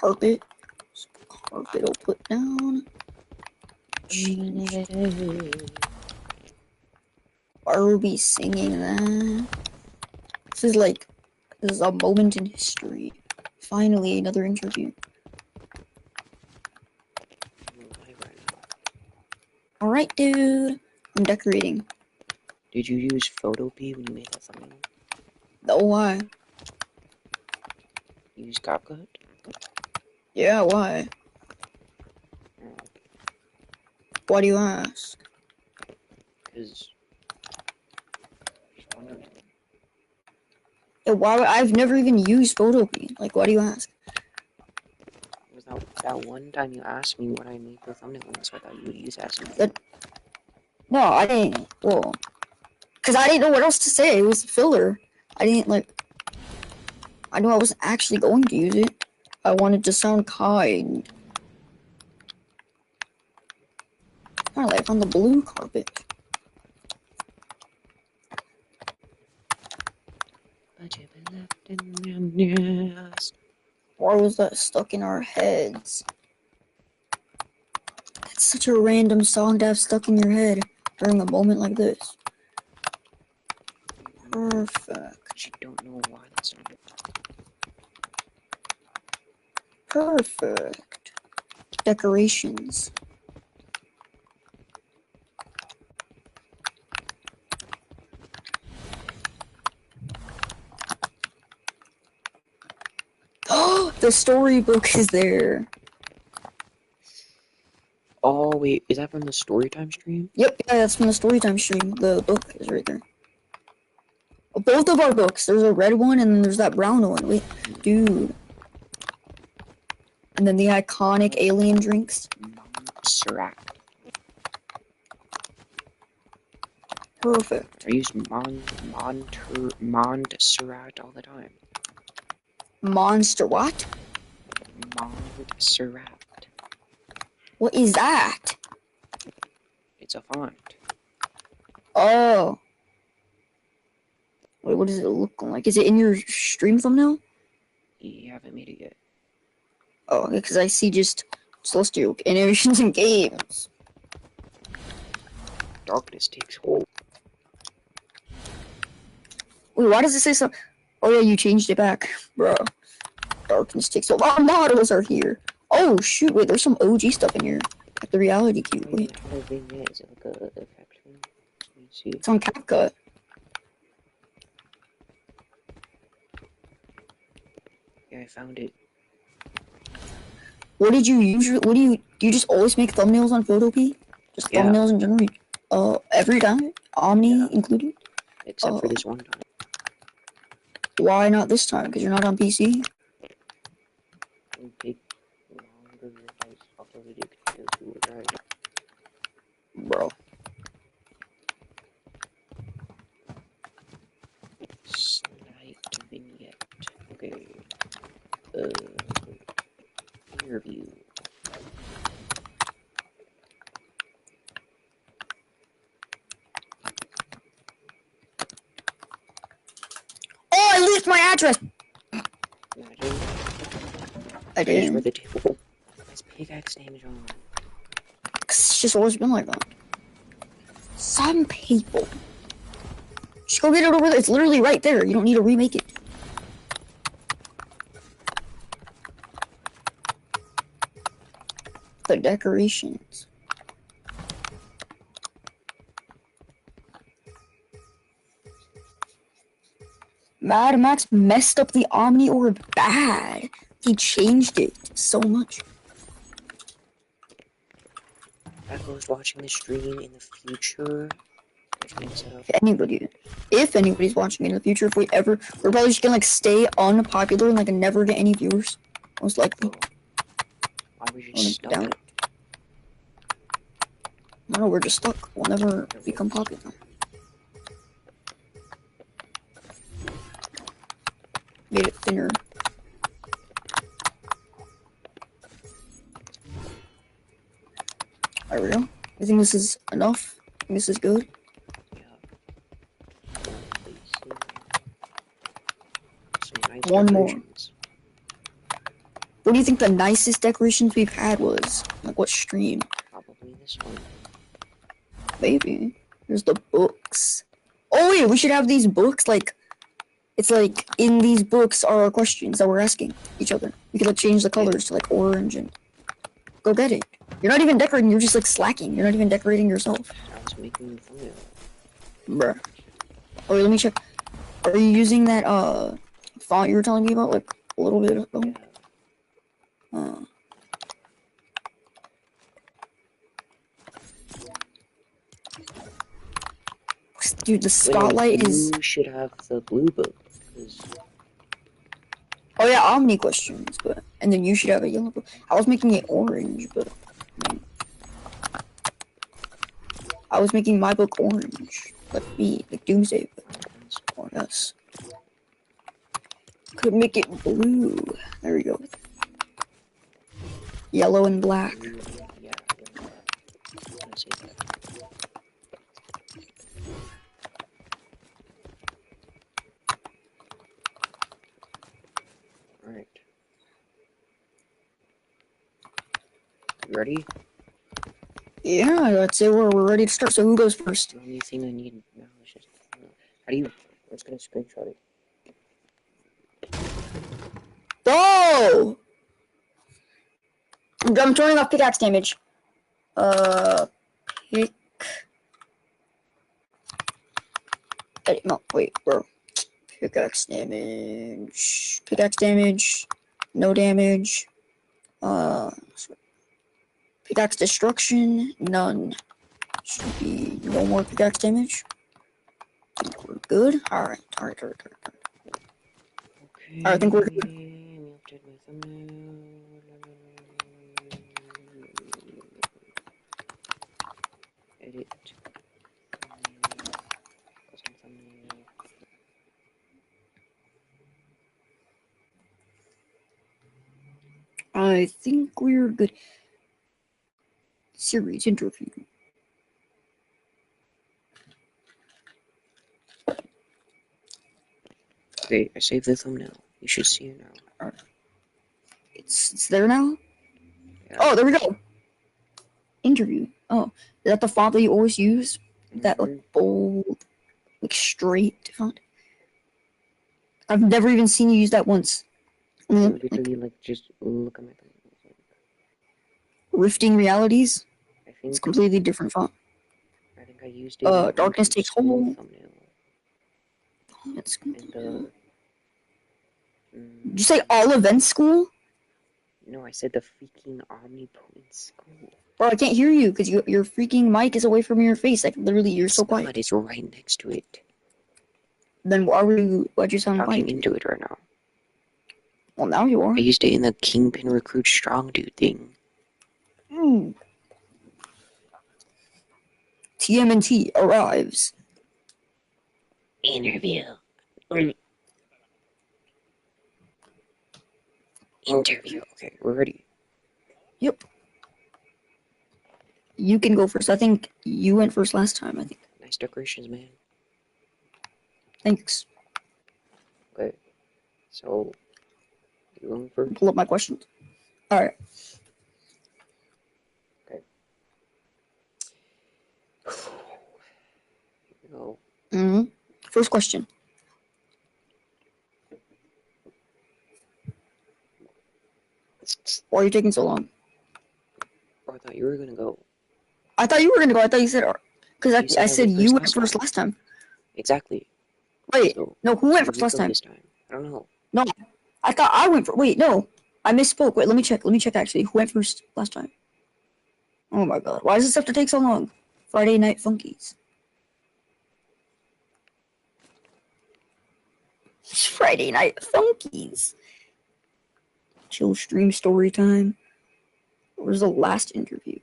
carpet. Carpet I'll put down. Why are we singing that? This is a moment in history. Finally, another interview. Alright, dude. I'm decorating. Did you use Photopea when you made that thumbnail? No, why? You used CapCut? Yeah, why? Why do you ask? Because... Yeah, why? I've never even used Photopea. Like, why do you ask? It was that one time you asked me what I made the thumbnail in, so I thought you would use that. No, I didn't. Well, because I didn't know what else to say. It was filler. I didn't, I knew I wasn't actually going to use it. I wanted to sound kind. Kind of like on the blue carpet. But you've been left in your nest. Why was that stuck in our heads? That's such a random song to have stuck in your head during a moment like this. Perfect. You don't know why that's not. Perfect. Decorations. Oh, the storybook is there. Oh, wait, is that from the Storytime stream? Yep, yeah, that's from the Storytime stream. The book is right there. Both of our books. There's a red one and then there's that brown one. Wait, dude. And then the iconic alien drinks. Montserrat. Perfect. I use Montserrat all the time. Monster what? Montserrat. What is that? It's a font. Oh. Wait, what does it look like? Is it in your stream thumbnail? You haven't made it yet. Oh, because I see just celestial animations and games. Darkness takes hold. Wait, why does it say so? Oh yeah, you changed it back, bro. Darkness takes hold. Our models are here. Oh shoot! Wait, there's some OG stuff in here, like the reality cube. Wait, Which one is it? Like a effect thing? Let me see. it's on CapCut. Yeah, I found it. What did you usually? Do you just always make thumbnails on Photopea? Just Yeah. thumbnails in general? Every time, Omni included. Except for this one time. Why not this time? Because you're not on PC. It would take longer if I uploaded it compared to it, right? Bro. Slight vignette. Okay. Interview. Oh, I leaked my address! Imagine. I Here's where did. the table. His pickaxe name is on. It's just always been like that. Some people. Just go get it over there. It's literally right there. You don't need to remake it. The decorations. Mad Max messed up the Omni Orb bad. He changed it so much. Echo's watching the stream in the future. If anybody's watching in the future, we're probably just gonna stay unpopular and never get any viewers. Most likely. Why would you just stop it? No, we're just stuck. We'll never become popular. Made it thinner. There we go. I think this is enough. I think this is good. Nice one more. decorations. What do you think the nicest decorations we've had was? Like what stream? Probably this one. Maybe. There's the books. Oh wait, we should have these books like. It's like in these books are our questions that we're asking each other. We could like change the colors to like orange and go get it. You're not even decorating. You're just like slacking. You're not even decorating yourself. I was making the thumbnail. Bruh. Oh wait, let me check. Are you using that font you were telling me about like a little bit ago? Yeah. Dude, the spotlight is. You should have the blue book. Cause... Oh yeah, Omni questions, but and then you should have a yellow book. I was making it orange, but I was making my book orange, like me, like Doomsday, or yes. Could make it blue. There we go. Yellow and black. Yeah. Let's see that. Alright. You ready? Yeah, I'd say we're ready to start. So who goes first? The only thing I need now is just... How do you... Let's get a screenshot it. Go! I'm turning off pickaxe damage. Pick... No, wait, bro. Pickaxe damage. Pickaxe damage. No damage. Pickaxe destruction. None. Should be no more pickaxe damage. I think we're good. Alright. Okay. I think we're good. Let me update my thumbnail. Edit. Custom thumbnail. I think we're good. Series interview. Okay, I saved the thumbnail. You should see it now. Alright. It's there now? Yeah. Oh, there we go. Interview. Oh, is that the font that you always use? That like bold, like straight font? I've never even seen you use that once. Literally, like, just look at my thumbnail. Rifting Realities? I think It's completely different font. I think I used it. Darkness Takes Hold. Thumbnail. Oh, that's And Did you say all event school? no, I said the freaking Omnipotents school. Bro, I can't hear you because your freaking mic is away from your face. Like literally, you're so quiet. But it's right next to it. Then why'd you sound Talking quiet? into it right now. Well, now you are. I used it in the Kingpin Recruit Strong Dude thing. TMNT arrives. Interview. Interview. Okay, we're ready. Yep. You can go first. I think you went first last time, I think. Nice decorations, man. Thanks. Okay. So, you going first? Pull up my questions. Alright. Okay. Here we go. First question. Why are you taking so long? Oh, I thought you were gonna go. I thought you were gonna go. I thought you said... Because I said went you went first last time. Exactly. Wait, So, no, who went should first we last go time? This time? I don't know. No, I thought I went first. Wait, no. I misspoke. Wait, let me check. Let me check actually. Who went first last time? Oh my god. Why does this have to take so long? Friday Night Funkies. Friday Night Funkies. Chill stream story time. Where's the last interview?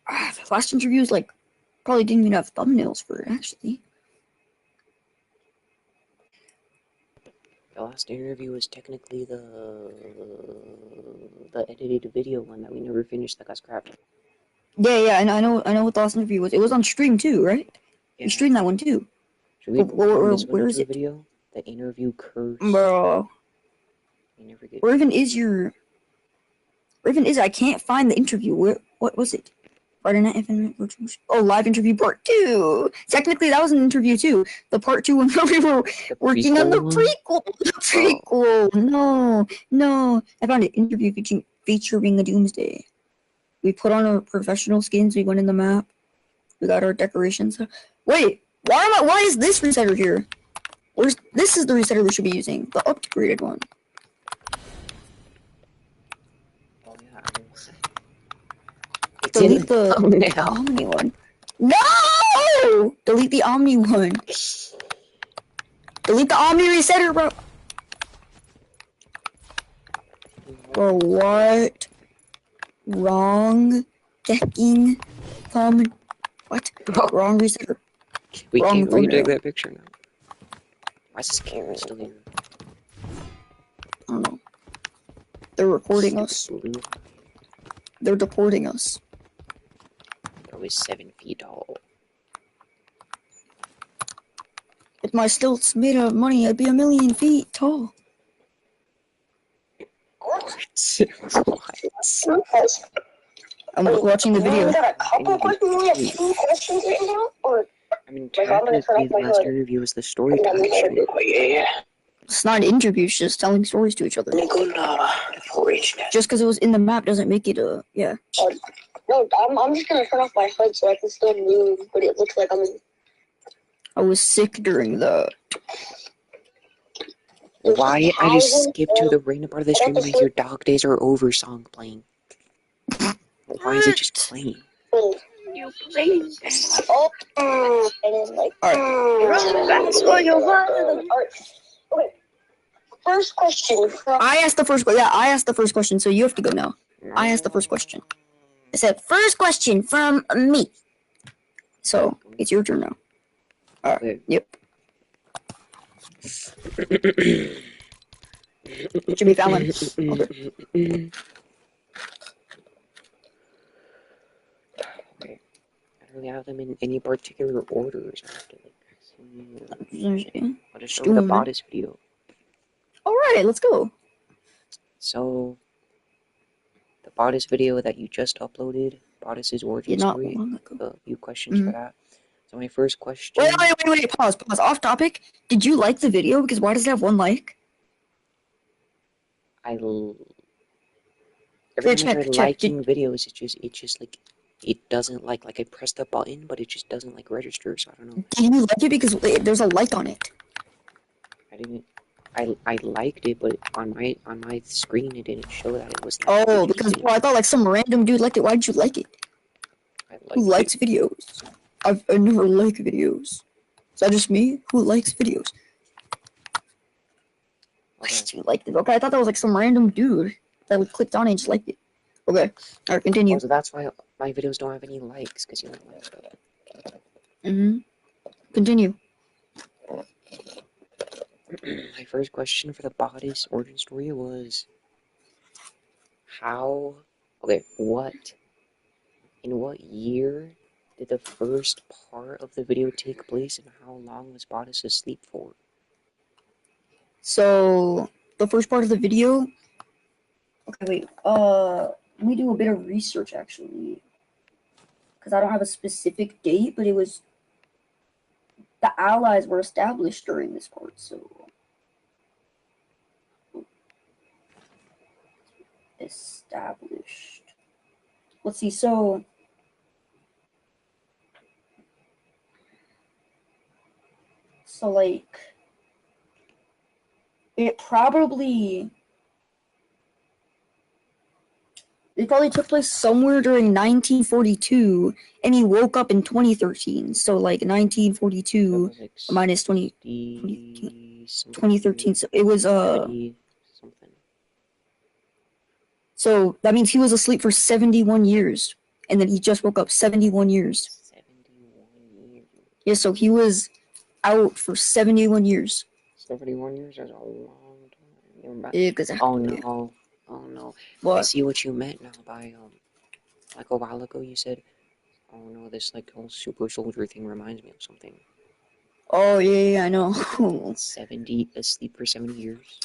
The last interview is like probably didn't even have thumbnails for it actually. The last interview was technically the edited video one that we never finished that got scrapped. Yeah, I know what the last interview was. It was on stream too, right? Yeah. You streamed that one too. Should we Where is it? video? The interview curse. Bro. forget. Where even is your? Where even is it? I can't find the interview. What was it? Friday Night Infinite Virtual. Oh, live interview part 2. Technically, that was an interview too. The part 2 when we were The working on the prequel one? prequel. The prequel. No. I found an interview featuring a Doomsday. We put on our professional skins. We went in the map. We got our decorations. Wait, why is this resetter here? This is the resetter we should be using. The upgraded one. Oh yeah, I will say. It's Delete in the thumbnail. Omni one. No! Delete the Omni one. Delete the Omni resetter, bro. Bro, what? Wrong decking thumb. What? Wrong resetter. We Wrong can't retake thumbnail. that picture now. Why is this camera still here? I don't know. They're recording us. Blue. They're deporting us. Bro is 7 feet tall. If my stilts made of money, I'd be 1,000,000 feet tall. What? I'm watching the video. got a couple questions. We have 2 questions right now, or I mean, like, I'm gonna turn technically, off the my last hood. interview was the story time stream. It's not an interview, it's just telling stories to each other. Just because it was in the map doesn't make it a, yeah. No, I'm just gonna turn off my hood so I can still move, but it looks like I'm in. I was sick during the. Why I just skipped to the random part of the stream like your dog days are over song playing? Why is it just playing? You playing? Oh, I didn't like. Alright. Alright. Okay. First question. I asked the first question. Yeah, I asked the first question, so you have to go now. I asked the first question. I said, first question from me. So, it's your turn now. Alright, yep. Jimmy Fallon. Okay. Okay. I don't really have them in any particular order, so I have to like, I'll just start with the bodice video. Alright, let's go. So, the bodice video that you just uploaded, Bodice's origin Not story, long ago. a few questions for that. So my first question... Wait, pause. Off topic. Did you like the video? Because why does it have 1 like? Every time I try liking videos, it just like, it doesn't like I press the button, but it just doesn't like register, so I don't know. Did you like it because there's a like on it? I liked it, but on my screen it didn't show that it was. Oh, because I thought like some random dude liked it. Why did you like it? Who likes videos? I never like videos. Is that just me? Who likes videos? Why did you like it? Okay, I thought that was like some random dude that like clicked on it and just liked it. Okay, alright, continue. Oh, so that's why my videos don't have any likes, because you don't like stuff. Continue. My first question for the Bodice origin story was in what year did the first part of the video take place, and how long was Bodice asleep for? So, the first part of the video... Okay, wait, let me do a bit of research, actually. Because I don't have a specific date, but it was... The Allies were established during this part, so... Established. Let's see, so... So, like... It probably took place somewhere during 1942, and he woke up in 2013. So, like, 1942 minus 2013. So it was, something. So, that means he was asleep for 71 years, and then he just woke up 71 years. 71 years? Yeah, so he was out for 71 years. 71 years is a long time. Yeah, exactly. Oh no. Oh no. What? I see what you meant now by, like a while ago you said, oh no, this like whole super soldier thing reminds me of something. Oh yeah, I know. 70, asleep for 70 years?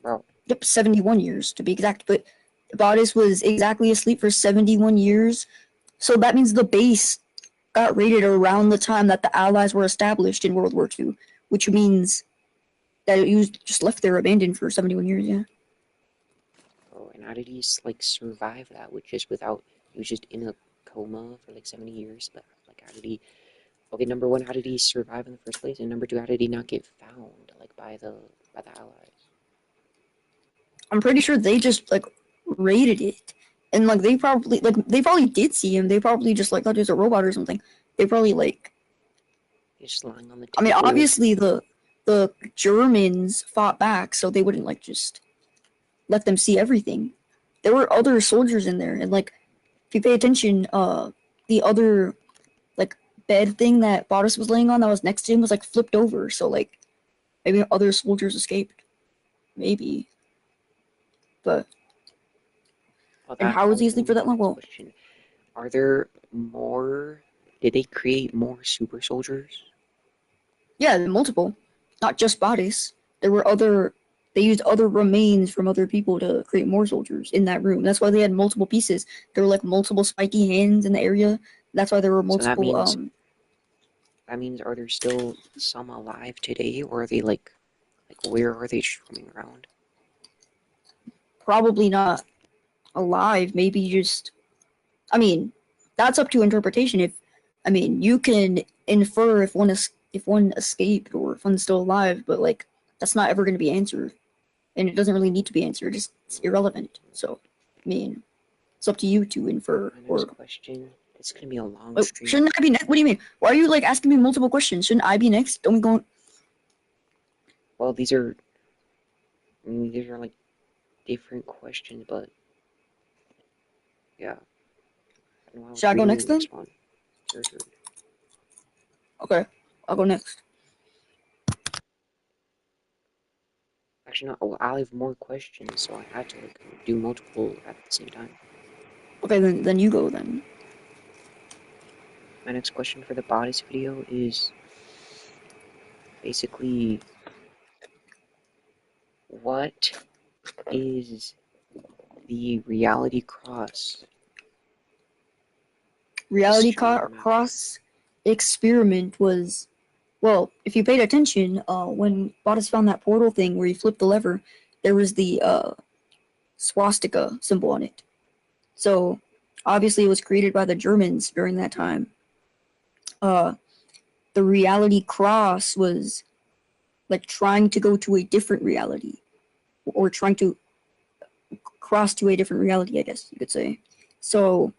Bro. Yep, 71 years to be exact. But Bodice was exactly asleep for 71 years. So that means the base got raided around the time that the Allies were established in World War II, which means that it was just left there abandoned for 71 years, yeah. Oh, and how did he like survive that? Which is without he was just in a coma for like 70 years. But like, how did he? Okay, number one, how did he survive in the first place? And number two, how did he not get found like by the Allies? I'm pretty sure they just like raided it, and like they probably did see him. They probably just like thought he was a robot or something. They probably like. He's just lying on the I mean, table. obviously the Germans fought back, so they wouldn't like just let them see everything. There were other soldiers in there, and like if you pay attention, the other like bed thing that Bodice was laying on that was next to him was like flipped over, so like maybe other soldiers escaped, maybe. But Well, and how was he asleep for that long? Well, question. Are there more? Did they create more super soldiers? yeah, multiple, not just Bodice. There were other. They used other remains from other people to create more soldiers in that room. That's why they had multiple pieces. There were like multiple spiky hands in the area. That's why there were multiple. That means are there still some alive today, or are they like where are they roaming around? Probably not alive. Maybe just. I mean, that's up to interpretation. You can infer if one escaped or if one's still alive, but like that's not ever going to be answered, and it doesn't really need to be answered. It's irrelevant. So, I mean, it's up to you to infer. My next question. It's gonna be a long stream. Shouldn't I be next? What do you mean? Why are you like asking me multiple questions? Shouldn't I be next? Don't we go? Well, these are like different questions, but yeah. Should I go next then? Sure. Okay, I'll go next. Actually, no. Oh, I'll have more questions, so I had to like do multiple at the same time. Okay, then you go then. My next question for the Bodice video is basically, what is the reality cross? Reality cross experiment was, well, if you paid attention, when Bodice found that portal thing where he flipped the lever, there was the swastika symbol on it. So obviously it was created by the Germans during that time. The reality cross was like trying to go to a different reality, or trying to cross to a different reality, I guess you could say. So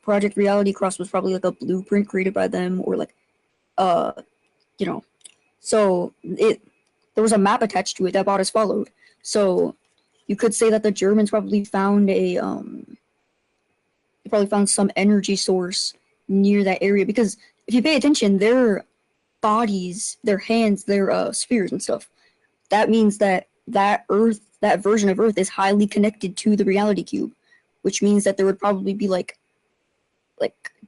Project Reality Cross was probably like a blueprint created by them, or like so there was a map attached to it that Bodice followed. So you could say that the Germans probably found some energy source near that area, because if you pay attention, their bodies, their hands, their spheres and stuff, that means that version of Earth is highly connected to the reality cube, which means that there would probably be like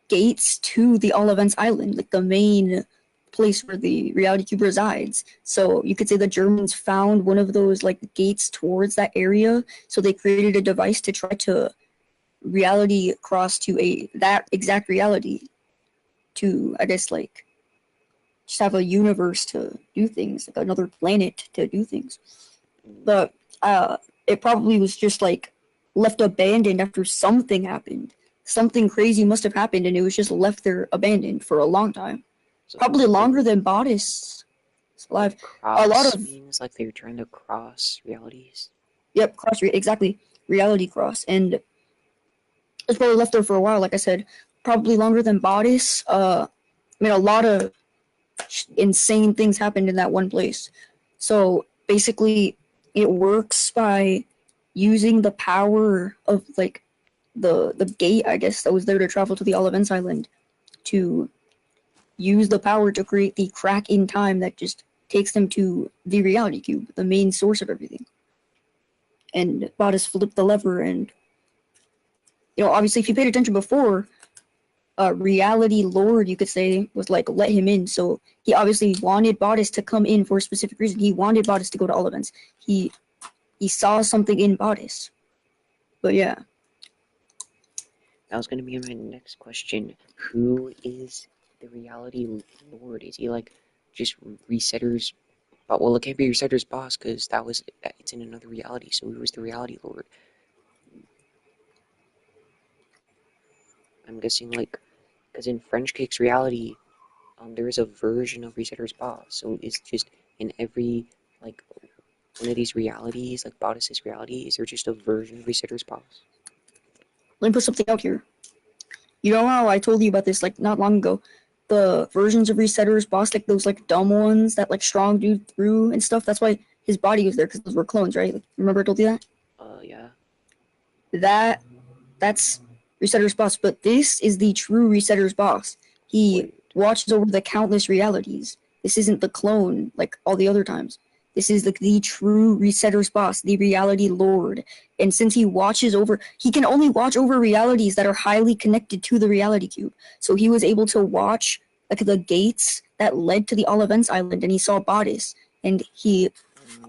gates to the All Events Island, like the main place where the reality cube resides. So you could say the Germans found one of those like gates towards that area, so they created a device to try to reality cross to that exact reality, to I guess like just have a universe to do things, like another planet to do things. But it probably was just like left abandoned after something happened. Something crazy must have happened, and it was just left there abandoned for a long time. So probably longer than Bodice is alive. A lot of means like they were trying to cross realities. Yep, exactly, reality cross, and it's probably left there for a while. Like I said, probably longer than Bodice. A lot of insane things happened in that one place. So basically, it works by using the power of like the gate, I guess, that was there to travel to the All Events Island, to use the power to create the crack in time that just takes them to the reality cube, the main source of everything. And Bodice flipped the lever, and obviously, if you paid attention before, reality lord, you could say, was like, let him in. So he obviously wanted Bodice to come in for a specific reason. He wanted Bodice to go to All Events. He he saw something in Bodice. But yeah. That was going to be my next question. Who is the reality lord? Is he like just Resetter's? But well, it can't be Resetter's boss because it's in another reality. So who was the reality lord? I'm guessing like because in French Cake's reality, there is a version of Resetter's boss. So it's just in every like one of these realities, like Bodice's reality, is there just a version of Resetter's boss? Let me put something out here. You know how I told you about this like not long ago? The versions of Resetter's boss, like those like dumb ones that like strong dude threw and stuff. That's why his body was there because those were clones, right? Like, remember I told you that? Yeah. That's Resetter's boss, but this is the true Resetter's boss. He Wait. watches over the countless realities. This isn't the clone like all the other times. This is like the true Resetter's boss, the reality lord. And since he watches over, he can only watch over realities that are highly connected to the reality cube. So he was able to watch like the gates that led to the All Events Island, and he saw Bodice, and he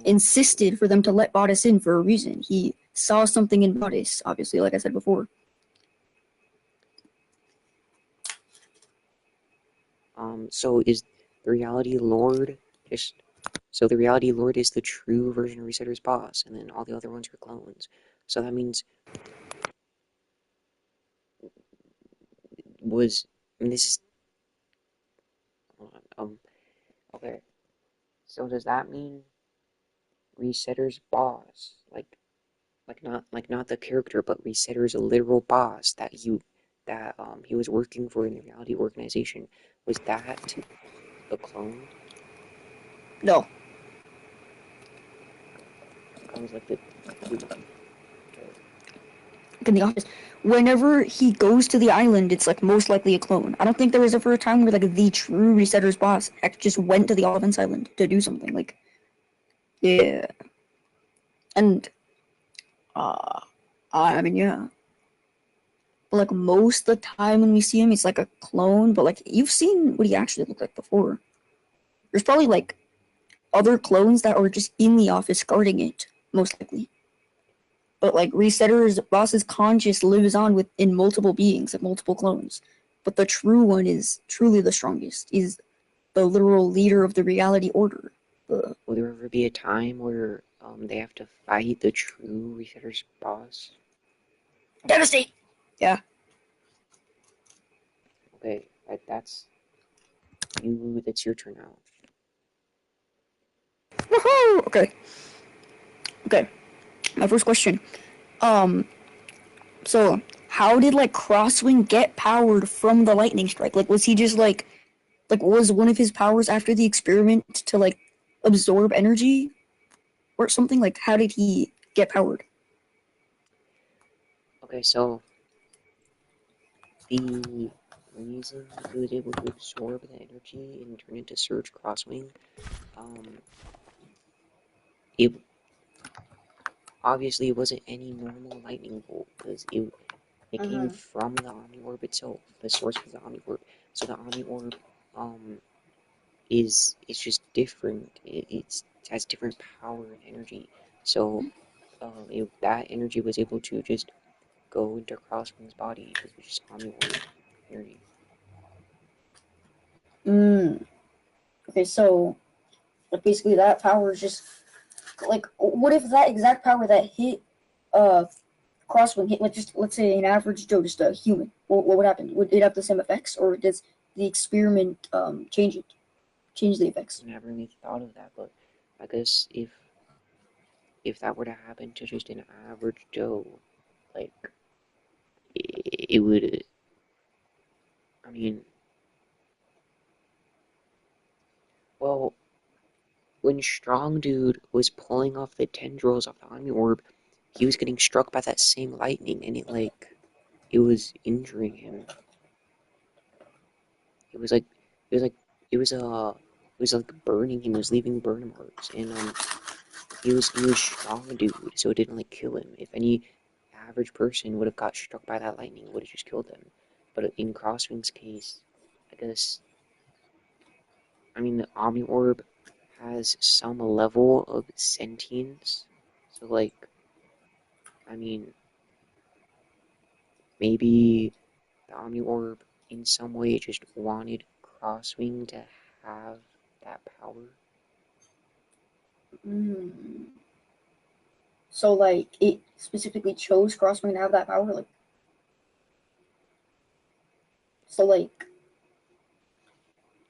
insisted for them to let Bodice in for a reason. He saw something in Bodice, obviously, like I said before. So is the reality lord just so the reality lord is the true version of Resetter's boss, and then all the other ones are clones. So that means was and this is hold on, okay. So does that mean Resetter's boss, not the character, but Resetter's literal boss that he was working for in the reality organization, was that a clone? No. I was like the dude. Okay. In the office. Whenever he goes to the island, it's like most likely a clone. I don't think there was ever a time where like the true Resetter's boss just went to the All Events Island to do something. Like, yeah. And, I mean, yeah. But like most of the time when we see him, he's like a clone. But like you've seen what he actually looked like before. There's probably like other clones that are just in the office guarding it, most likely. But like Resetter's boss's conscious lives on within multiple beings and multiple clones. But the true one is truly the strongest. Is the literal leader of the reality order. Will there ever be a time where they have to fight the true Resetter's boss? Devastate. Yeah. Okay, that's you. That's your turn now. Woohoo! Okay. Okay. My first question. Um. So, how did like Crosswing get powered from the lightning strike? Like, was he just like was one of his powers after the experiment to like absorb energy or something? Like, how did he get powered? Okay, so the reason he was able to absorb the energy and turn into Surge Crosswing, um, it obviously wasn't any normal lightning bolt because it came from the Omni Orb itself. The source was the Omni Orb, so the Omni Orb um is just different. It has different power and energy. So that energy was able to just go into Crosswing's body because it was just Omni Orb energy. Mm. Okay, so like basically that power is just like what if that exact power that hit uh Crosswing hit like just let's say an average Joe, just a human? What would happen? Would it have the same effects, or does the experiment change the effects? I never really thought of that, but I guess if that were to happen to just an average Joe, like it would. I mean, well, when Strong Dude was pulling off the tendrils of the Omni Orb, he was getting struck by that same lightning, and it was injuring him. It was like it was like it was it was like burning him. It was leaving burn marks, and he was Strong Dude, so it didn't like kill him. If any average person would have got struck by that lightning, it would have just killed them. But in Crosswing's case, I guess I mean the Omni Orb has some level of sentience, So, like, I mean, maybe the Omni Orb in some way just wanted Crosswing to have that power. Mm. So like it specifically chose Crosswing to have that power, like so like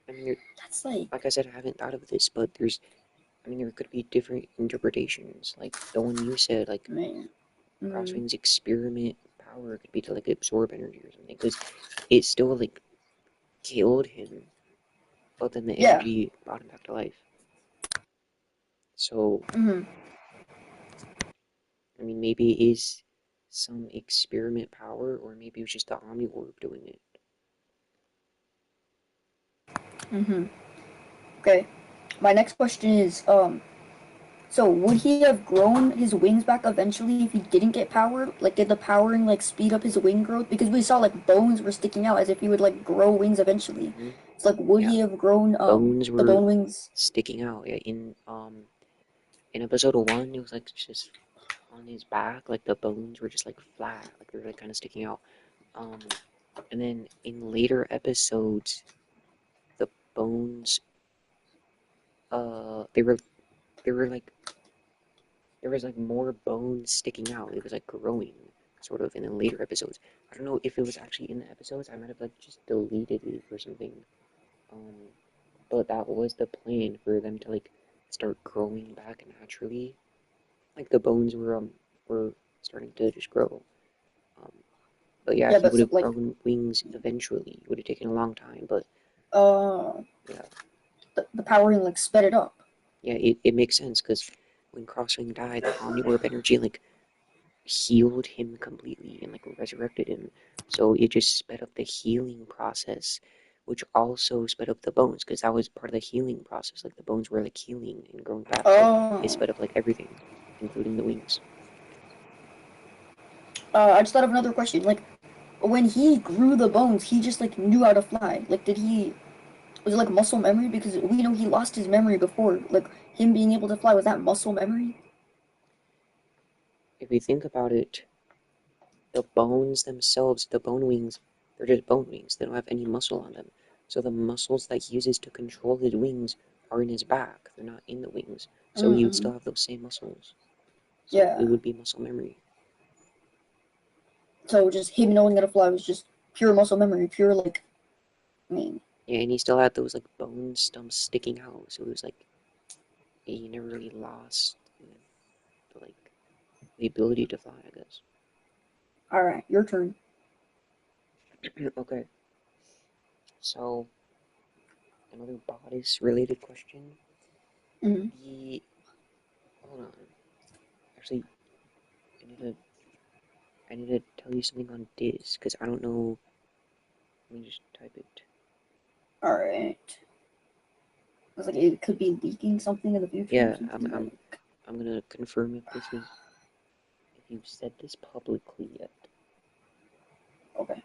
I mean, that's like like I said, I haven't thought of this, but there could be different interpretations. Like the one you said, like man. Mm. Crosswing's experiment power could be to like absorb energy or something, because it still like killed him, but then the Yeah. energy brought him back to life. So, Mm-hmm. I mean, maybe it is some experiment power, or maybe it was just the Omni Orb doing it. Mm-hmm. Okay. My next question is, so would he have grown his wings back eventually if he didn't get power? Like, did the powering like speed up his wing growth? Because we saw like bones were sticking out as if he would like grow wings eventually. Hmm. It's like, would Yeah, he have grown bones the were bone wings? sticking out. Yeah, in episode 1, it was like just on his back, like the bones were just like flat, like they were like kind of sticking out. Um, and then in later episodes, the bones, they were like there was like more bones sticking out. It was like growing, sort of, in the later episodes. I don't know if it was actually in the episodes. I might have like just deleted it or something. Um, but that was the plan for them to like start growing back naturally. Like the bones were starting to just grow. Um, but yeah, Yeah, he but would so, have like, grown wings eventually. It would have taken a long time, but uh, yeah, the powering like sped it up. yeah, it makes sense because when Crosswing died, the Omniorb energy like healed him completely and like resurrected him. So it just sped up the healing process, which also sped up the bones because that was part of the healing process. Like the bones were like healing and growing back, so it Oh, sped up like everything, including the wings. I just thought of another question. Like, when he grew the bones, he just like knew how to fly. Like, did he? Was it like muscle memory? Because we know he lost his memory before. Like him being able to fly, was that muscle memory? If you think about it, the bones themselves, the bone wings, they're just bone wings. They don't have any muscle on them. So the muscles that he uses to control his wings are in his back. They're not in the wings. So he would Mm-hmm. still have those same muscles. So it Yeah. would be muscle memory. So just him knowing how to fly was just pure muscle memory, pure like. I mean, Yeah, and he still had those like bone stumps sticking out. So it was like he never really lost like the ability to fly, I guess. all right, your turn. Okay, so another bodice related question. Mm-hmm. The hold on. Actually, I need to I need to tell you something on this because I don't know. Let me just type it. All right. I was like, it could be leaking something in the future or Yeah, something. Like, I'm gonna confirm if you've said this publicly yet. okay.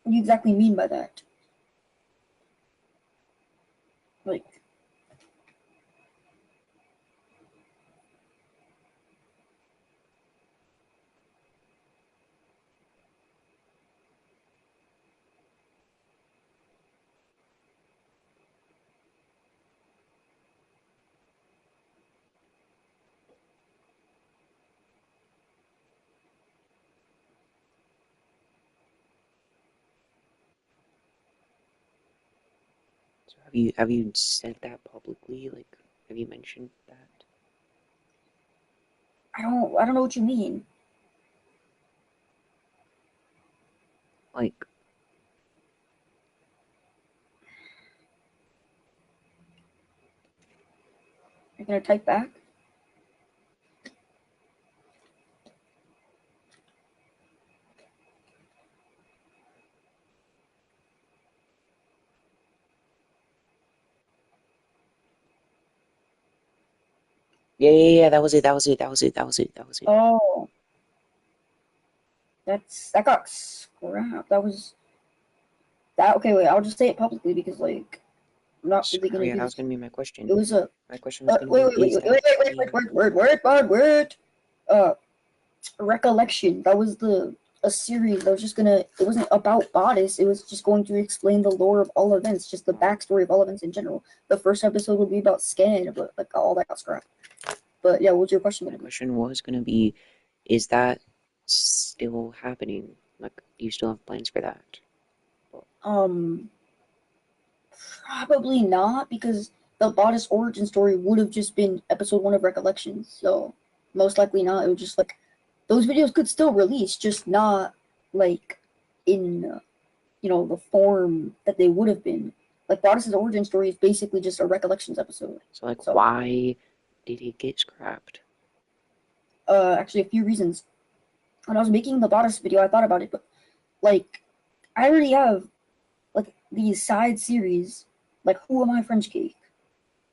What do you exactly mean by that? Like, So have you said that publicly? Like, have you mentioned that? I don't know what you mean. Like, You're gonna type back? yeah, yeah, yeah. That was it. That was it. That was it. That was it. That was it. Oh. that got scrapped. That was that. Okay, wait. I'll just say it publicly because like I'm not really gonna Sorry, do that was this. gonna be my question. It was a My question was gonna wait, be, wait, wait, is wait, that wait, wait, being... wait, wait, wait, wait, wait, wait. Recollection. That was a series that was just gonna. It wasn't about Bodice. It was just going to explain the lore of all events, just the backstory of all events in general. The first episode would be about Scan, but like all that got scrapped. But yeah, what's your question My gonna be? question was gonna be, is that still happening? Like, do you still have plans for that? Um, Probably not because the Bodice origin story would have just been episode 1 of Recollections. So most likely not. It would just like those videos could still release, just not like in the form that they would have been. Like Bodice's origin story is basically just a Recollections episode. So, like, So why did it get scrapped? actually a few reasons. When I was making the Bodice video, I thought about it, but like I already have like these side series, like Who Am I French Cake,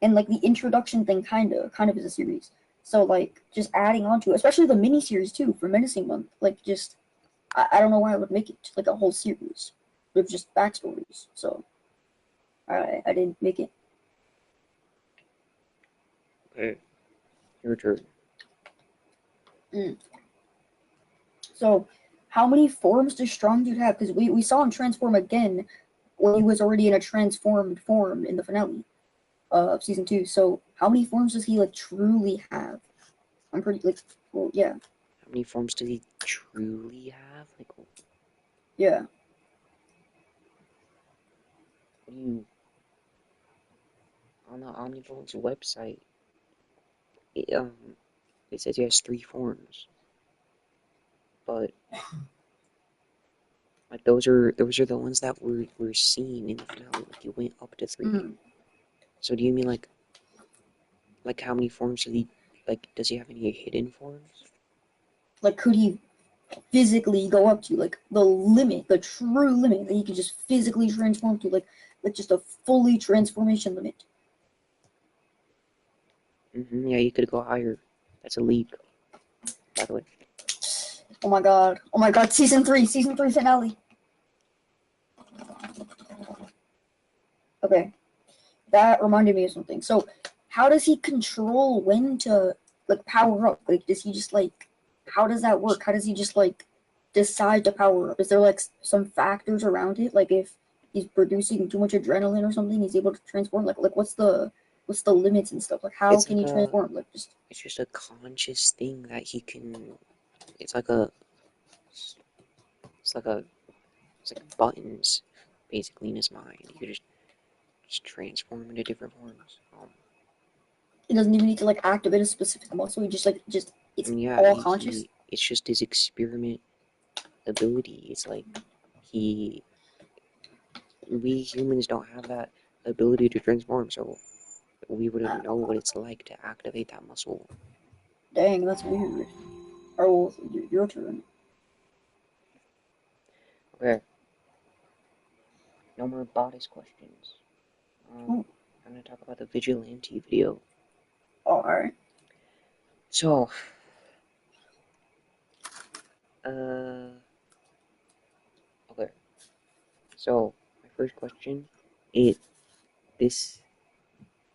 and like the introduction thing kind of is a series. So like just adding on to it, especially the mini series too for Menacing Month. Like just I don't know why I would make it like a whole series with just backstories. So I didn't make it. Okay, your turn. Mm. So how many forms does Strong Dude have? Because we saw him transform again when he was already in a transformed form in the finale of season 2. So how many forms does he like truly have? I'm pretty like well yeah. How many forms does he truly have? Like, what Yeah. do you... On the Omnipotents website, it says he has 3 forms, but like those are the ones that were seen in the finale. Like, you went up to 3. Mm. So do you mean like how many forms does he have any hidden forms? Like could he physically go up to like the limit, the true limit that he can just physically transform to, like just a fully transformation limit? Yeah, you could go higher. That's a leak, by the way. Oh my god, season 3 finale. Okay, that reminded me of something. So how does he control when to like power up? Like does he just like how does that work? How does he just like decide to power up? Is there like some factors around it? Like if he's producing too much adrenaline or something, he's able to transform? Like what's the limits and stuff? Like how It's can like he transform? Like just it's just a conscious thing that he can. It's like a, it's like a, it's like buttons, basically in his mind. He could just transform into different forms. he doesn't even need to like activate a specific muscle. He just I it's mean, yeah, all conscious. it's just his experiment ability. It's like he, we humans don't have that ability to transform, so we wouldn't know what it's like to activate that muscle. Dang, that's weird. Oh, well, your turn. Okay, no more bodice questions. Oh, I'm gonna talk about the vigilante video. alright. So, okay. So, my first question, it this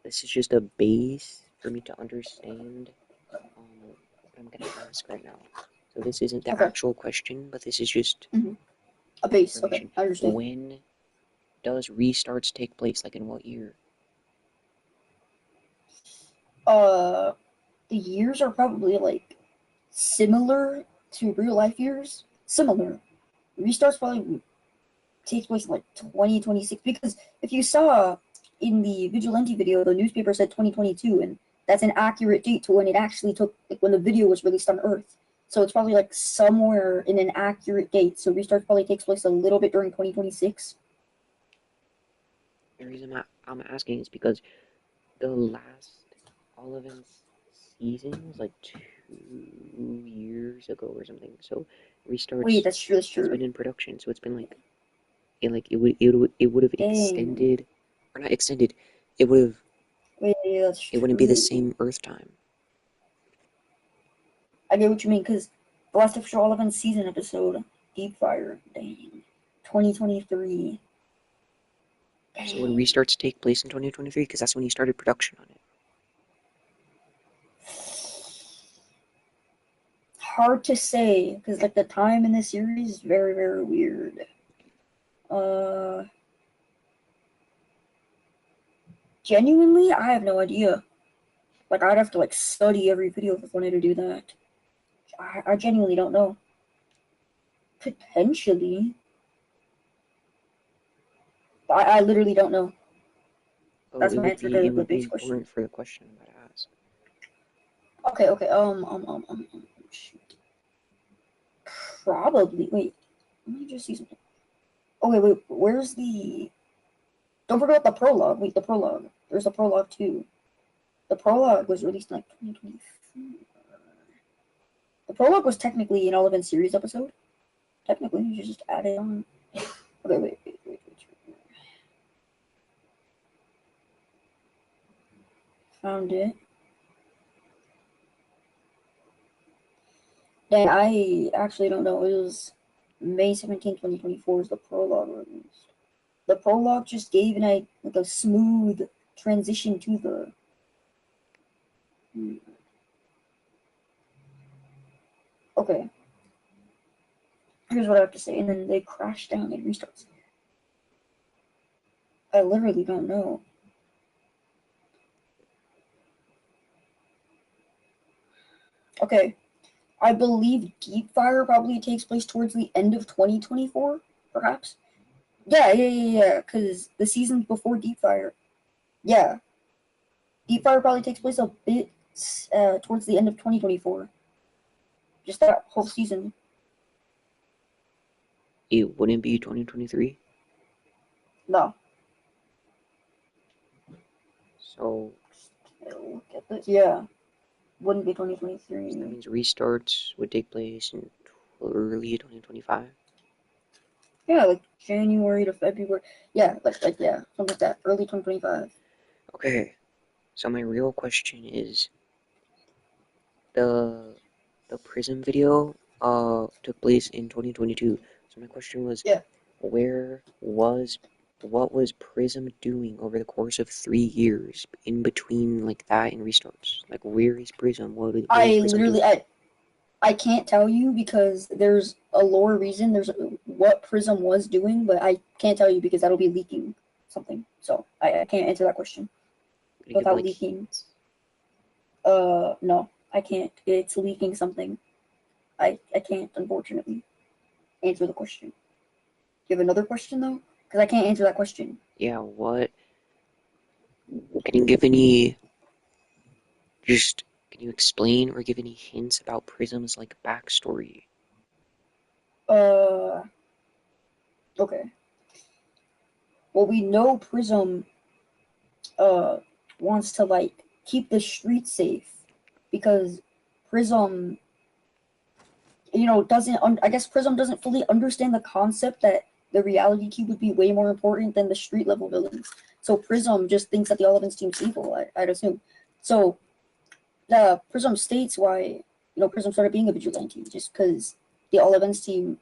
this is just a base for me to understand what I'm gonna ask right now. So this isn't the Okay. actual question, but this is just Mm-hmm. A base. Okay, information. I understand. When does restarts take place? Like, in what year? The years are probably like similar to real life years. Similar. Restarts probably takes place in like 2026 because if you saw in the vigilante video, the newspaper said 2022, and that's an accurate date to when it actually took, like when the video was released on Earth. So it's probably like somewhere in an accurate date. So restart probably takes place a little bit during 2026. The reason I'm asking is because the last All Events season was like 2 years ago or something. So Wait, restarts that's true. That's has true. been in production, so it's been like it would have Dang. extended, or not extended. It would have Wait, yeah, that's it wouldn't be the true. same Earth time. I get what you mean because The last official All Events season episode, Deep Fire. Dang. 2023. So would restarts take place in 2023? Because that's when you started production on it. Hard to say, because like the time in the series is very, very weird. Genuinely, I have no idea. Like, I'd have to like study every video if I wanted to do that. I genuinely don't know. Potentially. I literally don't know. Oh, That's it my would answer be to the basic question. important for the question I'm about to ask. Okay, shoot. Probably, wait, let me just see something. Oh, wait, where's the... Don't forget the prologue. Wait, the prologue. There's a prologue, too. The prologue was released in, like, 2024. The prologue was technically an All Event series episode. Technically, you should just add it on. Okay, wait. Found it. Dang, I actually don't know. It was May 17, 2024 is the prologue released. The prologue just gave like a smooth transition to the... Okay. Here's what I have to say, and then they crash down and restarts. I literally don't know. Okay. I believe Deep Fire probably takes place towards the end of 2024, perhaps. Yeah, because the seasons before Deep Fire. Yeah. Deep Fire probably takes place a bit towards the end of 2024. Just that whole season. It wouldn't be 2023? No. So... Look at this. Yeah. Wouldn't be 2023. So that means restarts would take place in early 2025? Yeah, like January to February. Yeah, like yeah, something like that. Early 2025. Okay. So my real question is, the Prism video took place in 2022. So my question was, Yeah. what was Prism doing over the course of 3 years in between like that and restarts? Like, where is Prism? What is Prism doing? I can't tell you because there's a lore reason. There's what Prism was doing, but I can't tell you because that'll be leaking something. So I can't answer that question Can you give, without like, leaking. hints? No, I can't. It's leaking something. I can't, unfortunately, answer the question. You have another question though? Because I can't answer that question. Yeah, what? Can you give any, just, can you explain or give any hints about Prism's, like, backstory? Okay. Well, we know Prism wants to like keep the streets safe because Prism, doesn't. I guess Prism doesn't fully understand the concept that the reality cube would be way more important than the street level villains. So Prism just thinks that the All Events team's evil. I'd assume. So the Prism states why Prism started being a vigilante just because the All Events team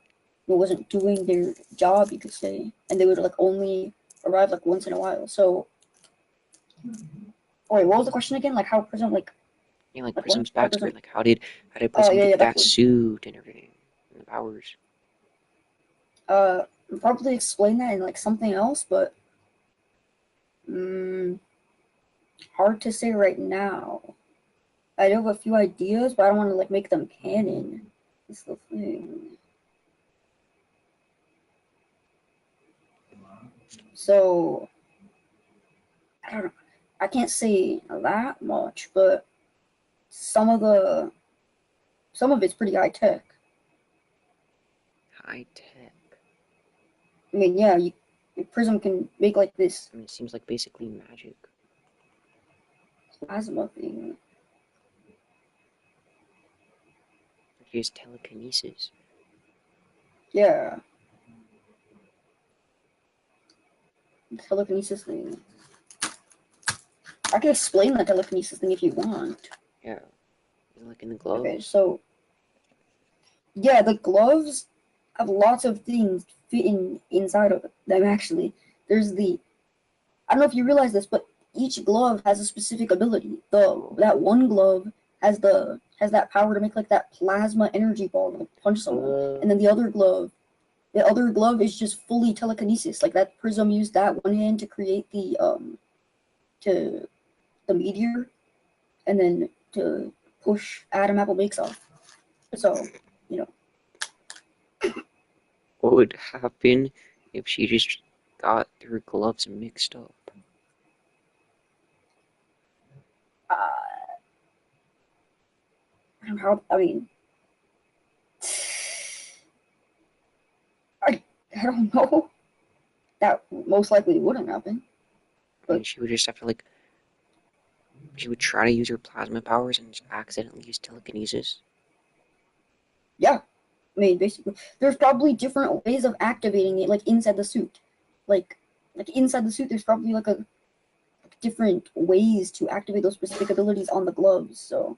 wasn't doing their job, you could say, and they would like only arrive like once in a while. So, wait, what was the question again? Like how Prism Yeah, like like Prism's how backstory, Prism? like how did Prism Yeah, get that backstory. suit and everything, and the powers? I'll probably explain that in like something else, but hard to say right now. I do have a few ideas, but I don't want to like make them canon. That's the thing. So I don't know. I can't say that much, but some of it's pretty high tech. High tech. I mean, yeah, Prism can make like this I mean, it seems like basically magic. plasma thing. Here's telekinesis. Yeah, telekinesis thing. I can explain the telekinesis thing if you want. Yeah, like in the glove. Okay, so Yeah, the gloves have lots of things fitting inside of them. Actually, there's the I don't know if you realize this, but each glove has a specific ability. That one glove has that power to make like that plasma energy ball to like, punch someone, and then the other glove is just fully telekinesis. Like that Prism used that one hand to create to the meteor, and then to push Adam Apple Bakes off. So, you know, What would happen if she just got her gloves mixed up? uh, I don't know. I mean, I don't know. That most likely wouldn't happen. But And she would just have to, like, she would try to use her plasma powers and just accidentally use telekinesis. yeah, I mean, basically, there's probably different ways of activating it, like inside the suit. Like, like inside the suit, there's probably like different ways to activate those specific abilities on the gloves. So,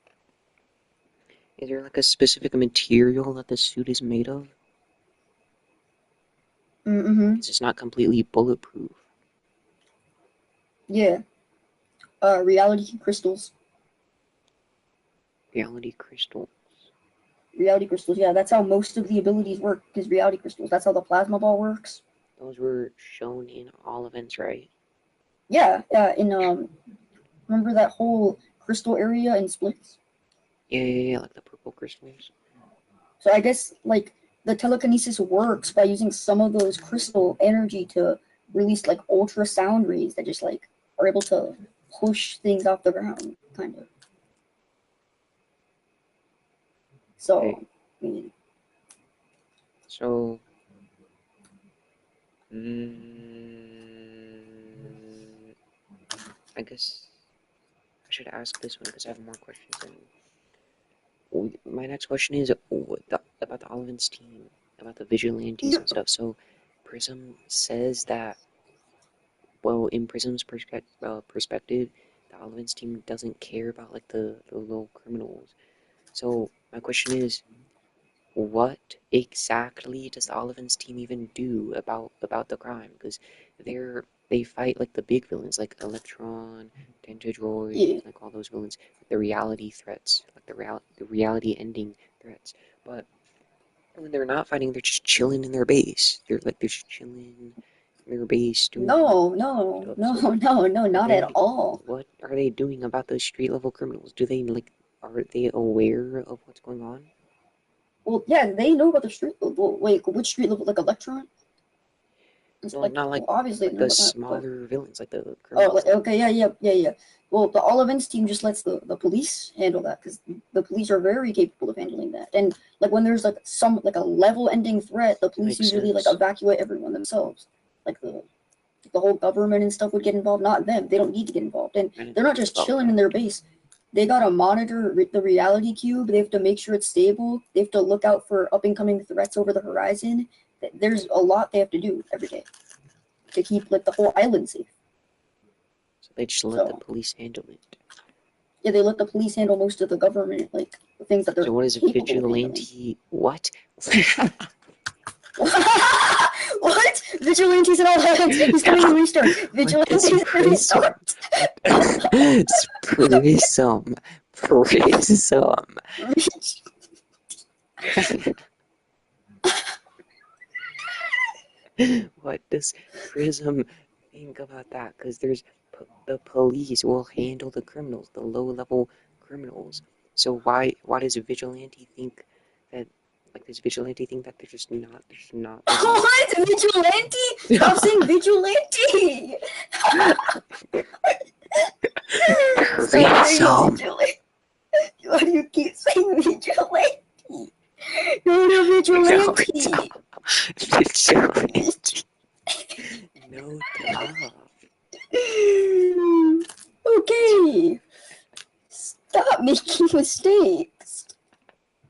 Is there, like, a specific material that the suit is made of? mm-hmm, Because it's not completely bulletproof. yeah, reality crystals, Reality crystal. reality crystals. Yeah, that's how most of the abilities work. Because reality crystals. That's how the plasma ball works. Those were shown in all events, right? Yeah, in remember that whole crystal area in Splits? Yeah, like the purple crystals. So I guess like the telekinesis works by using some of those crystal energy to release like ultrasound rays that just like are able to push things off the ground, kind of. So, Okay, I mean, so I guess I should ask this one because I have more questions. And my next question is about the Olivins team, about the vigilantes yeah, and stuff. So Prism says that, well, in Prism's perspective, the Olivins team doesn't care about like the little criminals. So my question is, what exactly does the Olivins team even do about the crime? Because they fight like the big villains, like Electron, Tentadroid, yeah. like all those villains, like the reality threats, like the reality ending threats. But when they're not fighting, they're just chilling in their base. They're just chilling in their base doing No, no, stuff. no, So no, not at all. what are they doing about those street level criminals? Do they like are they aware of what's going on? Well, yeah, they know about the street level. Wait, which street level? Like Electron? It's No, like, not well, obviously they like know the about that, but smaller villains, like the oh, criminals like, that okay, yeah. Well, the All Events team just lets the police handle that because the police are very capable of handling that. And like when there's like like a level ending threat, the police makes usually like sense. evacuate everyone themselves. Like the whole government and stuff would get involved, not them. They don't need to get involved, and I didn't they're not think just about chilling in that. their base. They gotta monitor the reality cube. They have to make sure it's stable. They have to look out for up and coming threats over the horizon. There's a lot they have to do every day to keep like the whole island safe. So they just let the So police handle it. yeah, they let the police handle most of the government, like the things that So they're what is a capable of handling. vigilante? What? What? Vigilantes and all that. He's coming in restart. What is Vigilantes and prism? restart. It's prism. Prism. What does Prism think about that? Because the police will handle the criminals, the low-level criminals. So why does a vigilante think that like does vigilante think that they're just not busy? What? Vigilante? Stop saying vigilante. Stop saying Prism. vigilante. Why do you keep saying vigilante? You're a No, vigilante. vigilante. No, tough. Okay. Stop making mistakes.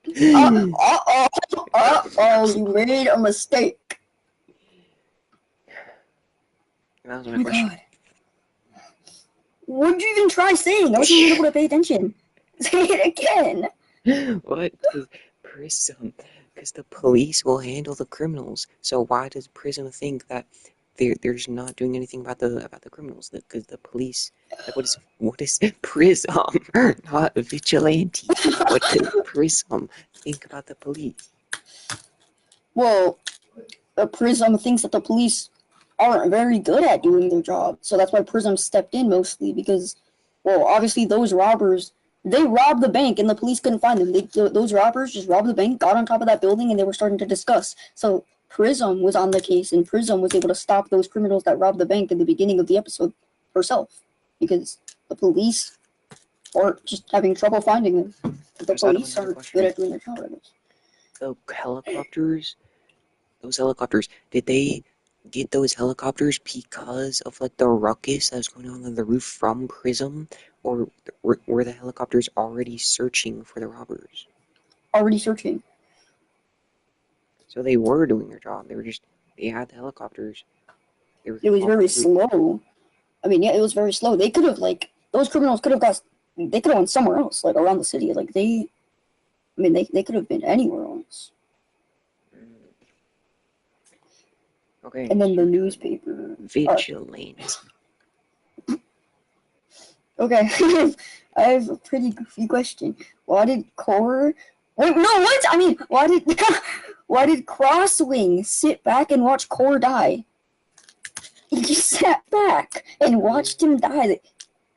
You made a mistake. That was Oh my my question. god. What did you even try saying? I wasn't even able to pay attention. Say it again. What does Prism Because the police will handle the criminals. So why does Prism think that there's not doing anything about the criminals? Because the police, like, what is Prism? Not a vigilante. What does Prism think about the police? Well, Prism thinks that the police aren't very good at doing their job, so that's why Prism stepped in mostly because, well, obviously those robbers, they robbed the bank and the police couldn't find them. Those robbers just robbed the bank, got on top of that building, and they were starting to discuss. So Prism was on the case, and Prism was able to stop those criminals that robbed the bank in the beginning of the episode herself, because the police weren't just having trouble finding them. The There's another police aren't question. good at doing their job, I guess. The helicopters, those helicopters, did they get those helicopters because of like the ruckus that was going on the roof from Prism, or were the helicopters already searching for the robbers? Already searching. So they were doing their job. They had the helicopters. It was very slow. I mean, yeah, it was very slow. They could have, like, those criminals could have they could have went somewhere else, like, around the city. Like, they could have been anywhere else. Okay. And then the newspaper. Vigilante. Okay, I have a pretty goofy question. Why did Core... Wait, no, what? I mean, why did Crosswing sit back and watch Core die? He just sat back and watched him die.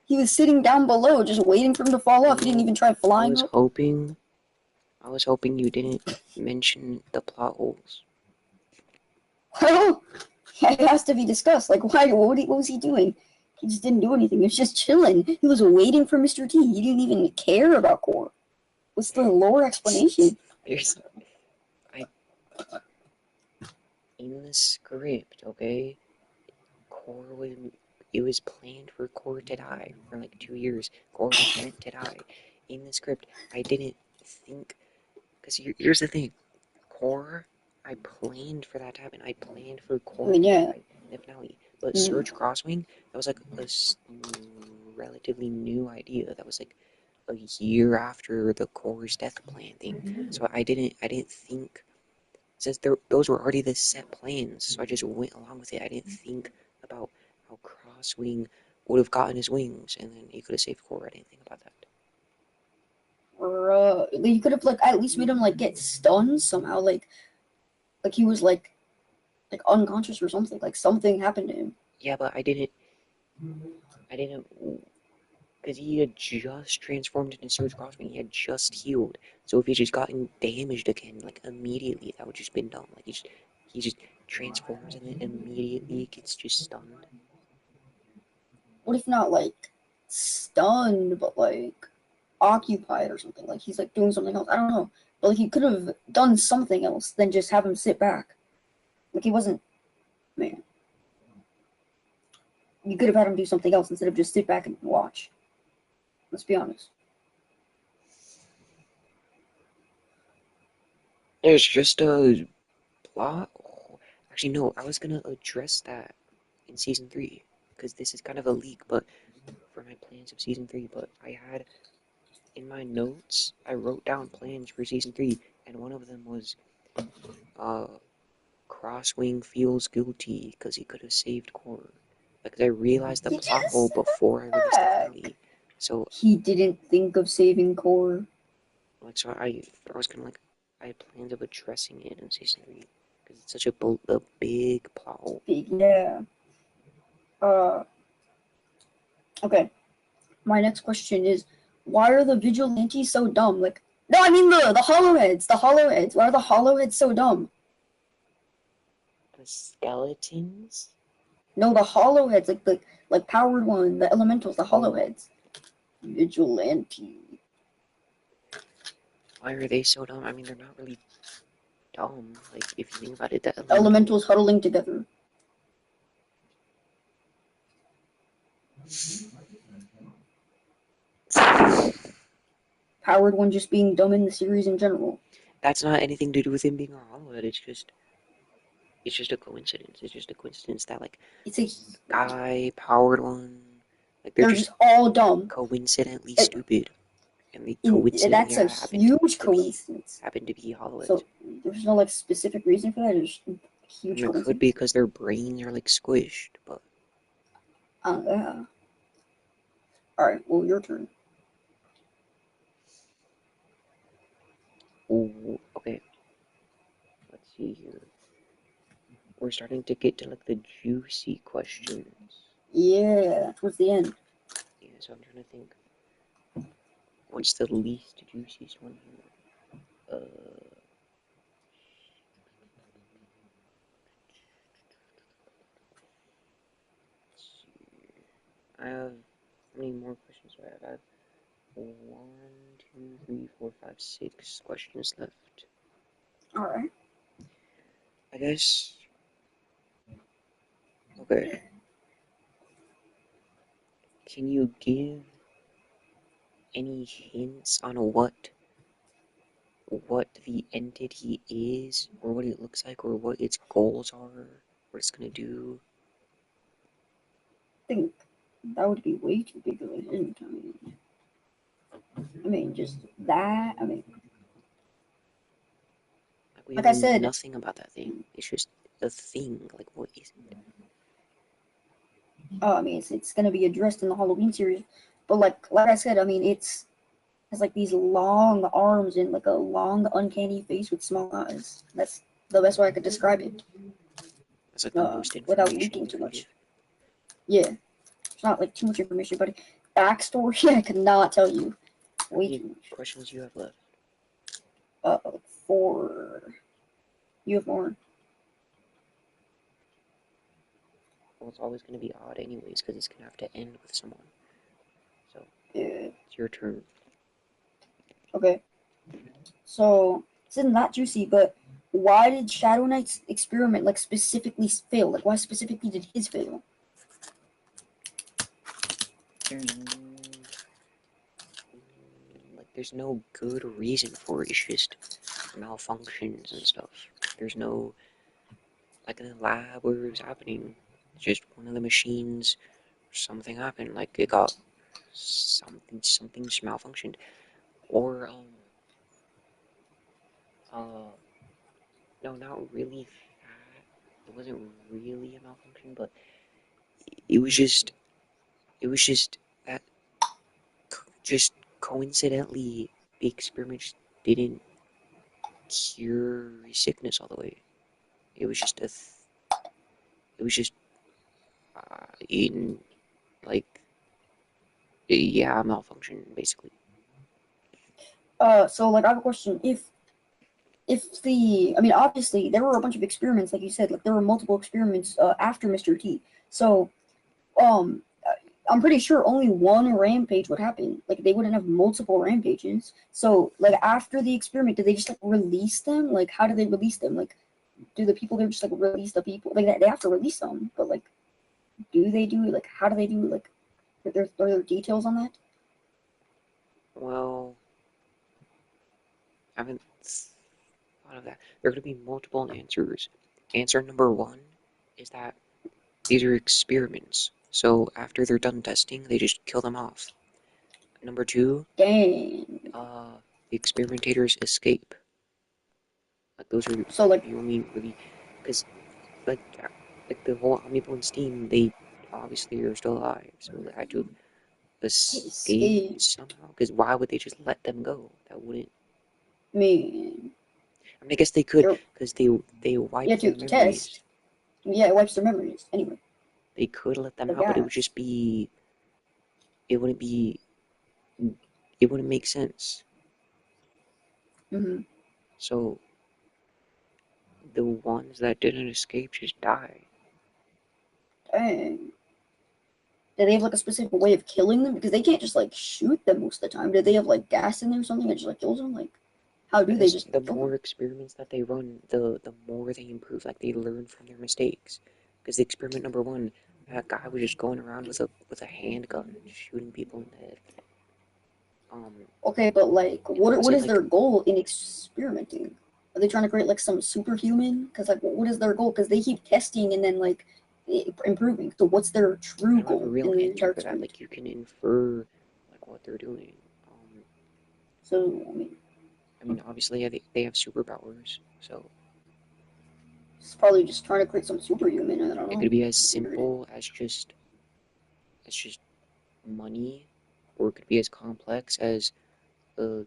He was sitting down below, just waiting for him to fall off. He didn't even try flying up. I was hoping you didn't mention the plot holes. Well, it has to be discussed. Like, why? What was he doing? He just didn't do anything. He was just chilling. He was waiting for Mr. T. He didn't even care about Core. What's the lore explanation? In the script, okay, it was planned for Core to die for like 2 years. Core was meant to die. In the script, I didn't think, because here's the thing, Core, I planned for that to happen. I planned for Core to die in the finale. But Surge Crosswing, that was like a relatively new idea. That was like a year after the Core's death plan thing. So I didn't think, since those were already the set plans, so I just went along with it. I didn't think about how Crosswing would have gotten his wings, and then he could have saved Core. I didn't think about that. Or you could have, like, at least made him, like, get stunned somehow. Like he was like unconscious or something. Like something happened to him. Yeah, but I didn't, because he had just transformed into Surge Crosswing. He had just healed. So if he just gotten damaged again, like immediately, that would just been dumb. Like he just transforms and then immediately gets just stunned. What if not like stunned, but like occupied or something? Like he's like doing something else. I don't know. But like he could have done something else than just have him sit back. Like he wasn't, man. You could have had him do something else instead of just sit back and watch. Let's be honest. It's just a plot. Actually, no, I was gonna address that in season 3, because this is kind of a leak, but for my plans of season 3. But I had in my notes, I wrote down plans for season 3, and one of them was, Crosswing feels guilty because he could have saved Core. Because I realized the plot hole before I released the finale. So he didn't think of saving Core. like, so I was kind of like, I had plans of addressing it in season 3 because it's such a big plot hole. Yeah. Okay. My next question is, why are the vigilantes so dumb? Like, no, I mean the Hollowheads. The Hollowheads. Why are the Hollowheads so dumb? The skeletons? No, the Hollowheads, like powered one, the elementals, the Hollowheads. Vigilante. Why are they so dumb? I mean, they're not really dumb. Like, if you think about it, the Elementals huddling together. Powered one just being dumb in the series in general. That's not anything to do with him being a Hollowhead. It's just a coincidence. It's just a coincidence that, like, it's a guy, powered one, like, they're just all dumb. Coincidentally stupid. And the coincidence That's a huge coincidence. happened to be hollow So eggs. there's no like specific reason for that. It's just a huge It coincidence. could be because their brains are like squished, but Yeah. All right. Well, your turn. okay. Let's see here. We're starting to get to like the juicy questions. Yeah, towards the end. Yeah, so I'm trying to think. What's the least juiciest one here? Let's see. I have how many more questions do I have? I have 1, 2, 3, 4, 5, 6 questions left. All right. I guess. Okay. Can you give any hints on what the entity is, or what it looks like, or what its goals are, what it's gonna do? I think that would be way too big of a hint. I mean, just that. I mean, Like we like I know said, nothing about that thing. It's just a thing. Like what is it? I mean, it's gonna be addressed in the Halloween series, but like I said, I mean, it's has like these long arms and like a long uncanny face with small eyes. That's the best way I could describe it. That's like the most Without information leaking you too can much. give. Yeah, it's not like too much information, but backstory I could not tell you. Way How too many much. questions you have left? For you have more. Well, it's always gonna be odd anyways, because it's gonna have to end with someone. So Yeah. it's your turn. Okay. So this isn't that juicy, but why did Shadow Knight's experiment like specifically fail? Like why specifically did his fail? Like there's no good reason for it. It's just malfunctions and stuff. There's no like in the lab where it was happening. Just one of the machines, something happened. Like it got something's malfunctioned, or no, not really that. It wasn't really a malfunction, but it was just that just coincidentally the experiment didn't cure sickness all the way. It was just it was just in like yeah malfunction basically. So like I have a question. If the I mean obviously there were a bunch of experiments like you said, like there were multiple experiments after Mr. T. So um I'm pretty sure only one rampage would happen. Like they wouldn't have multiple rampages. So like after the experiment, did they just like release them? Like how do they release them? Like do the people there just like release the people? Like they have to release them, but like do they do like how do they do like are there details on that? Well, I haven't thought of that. There are going to be multiple answers. Answer number one is that these are experiments. So after they're done testing, they just kill them off. Number two, Dang. the experimentators escape. Like those are So like the only really, because like like the whole Omnipotents team, they obviously are still alive, so they had to escape escape. somehow. Because why would they just let them go? That wouldn't. Man, I mean, I guess they could, you're because they you wiped have their to memories. test. Yeah, it wipes their memories. Anyway, They could let them the out, but it would gas. just be. It wouldn't be. It wouldn't make sense. Mm-hmm. So the ones that didn't escape just die. Dang. Do they have like a specific way of killing them? Because they can't just like shoot them most of the time. Do they have like gas in there or something that just like kills them? Like, how I do they guess just the kill more them? experiments that they run, the more they improve. Like they learn from their mistakes. Because the experiment number one, that guy was just going around with a handgun, shooting people in the head. Okay, but like, It what wasn't is their like goal in experimenting? Are they trying to create like some superhuman? Because like, what is their goal? Because they keep testing and then like improving. So what's their I true don't have a goal real in the answer entire for that. experiment? Like you can infer like what they're doing. So I mean, obviously, they have superpowers, so it's probably just trying to create some superhuman. I don't it know. could be as Weird. simple as just money, or it could be as complex as the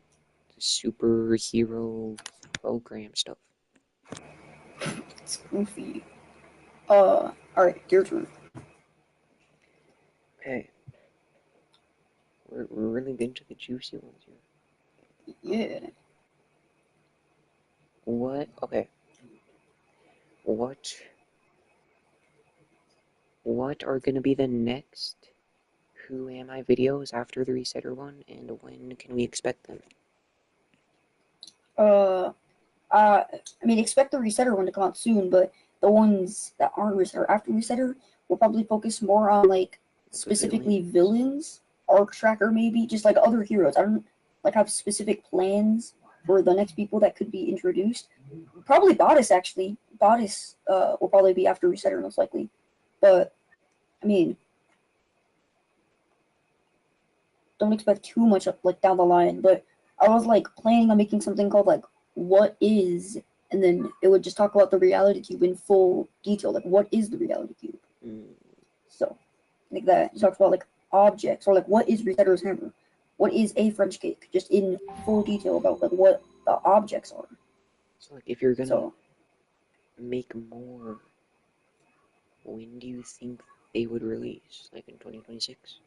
superhero program stuff. It's goofy. Alright, your turn. Okay, we're really getting to the juicy ones here. Yeah. What? Okay. What? What are gonna be the next Who Am I videos after the Resetter one, and when can we expect them? I mean, expect the Resetter one to come out soon, but the ones that aren't Resetter after Resetter will probably focus more on like specifically villains, Arc Tracker maybe, just like other heroes. I don't like have specific plans for the next people that could be introduced. Probably Bodice actually. Bodice will probably be after Resetter most likely, but I mean, don't expect too much up like down the line. But I was like planning on making something called like what is, and then it would just talk about the reality cube in full detail, like what is the reality cube. So like that, it talks about like objects or like what is Resetter's hammer, what is a French cake, just in full detail about like what the objects are. So like if you're gonna So make more, when do you think they would release? Like in 2026?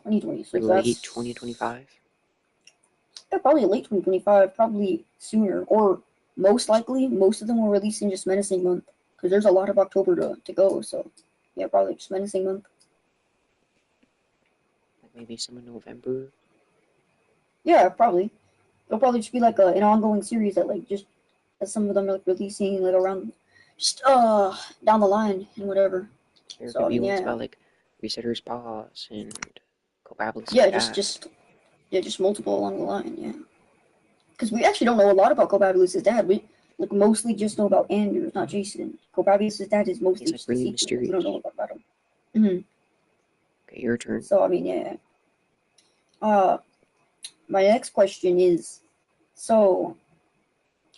2026. Or late That's 2025? yeah, probably late 2025, probably sooner, or most likely most of them will release in just Menacing Month because there's a lot of October to go. So yeah, probably just Menacing Month. Like maybe some in November? Yeah, probably. It'll probably just be like an ongoing series that like just as some of them are like releasing like around just down the line and whatever. There So could I be mean ones yeah. about like Resetter's boss and Cobablis' Yeah, dad. just multiple along the line, yeah. Because we actually don't know a lot about Cobabulus' dad. We like mostly just know about Anders, not Jason. Cobabulus' dad is mostly He's like just a really secret. We don't mysterious. know a lot about him. Mm-hmm. Okay, your turn. So I mean, yeah. My next question is, so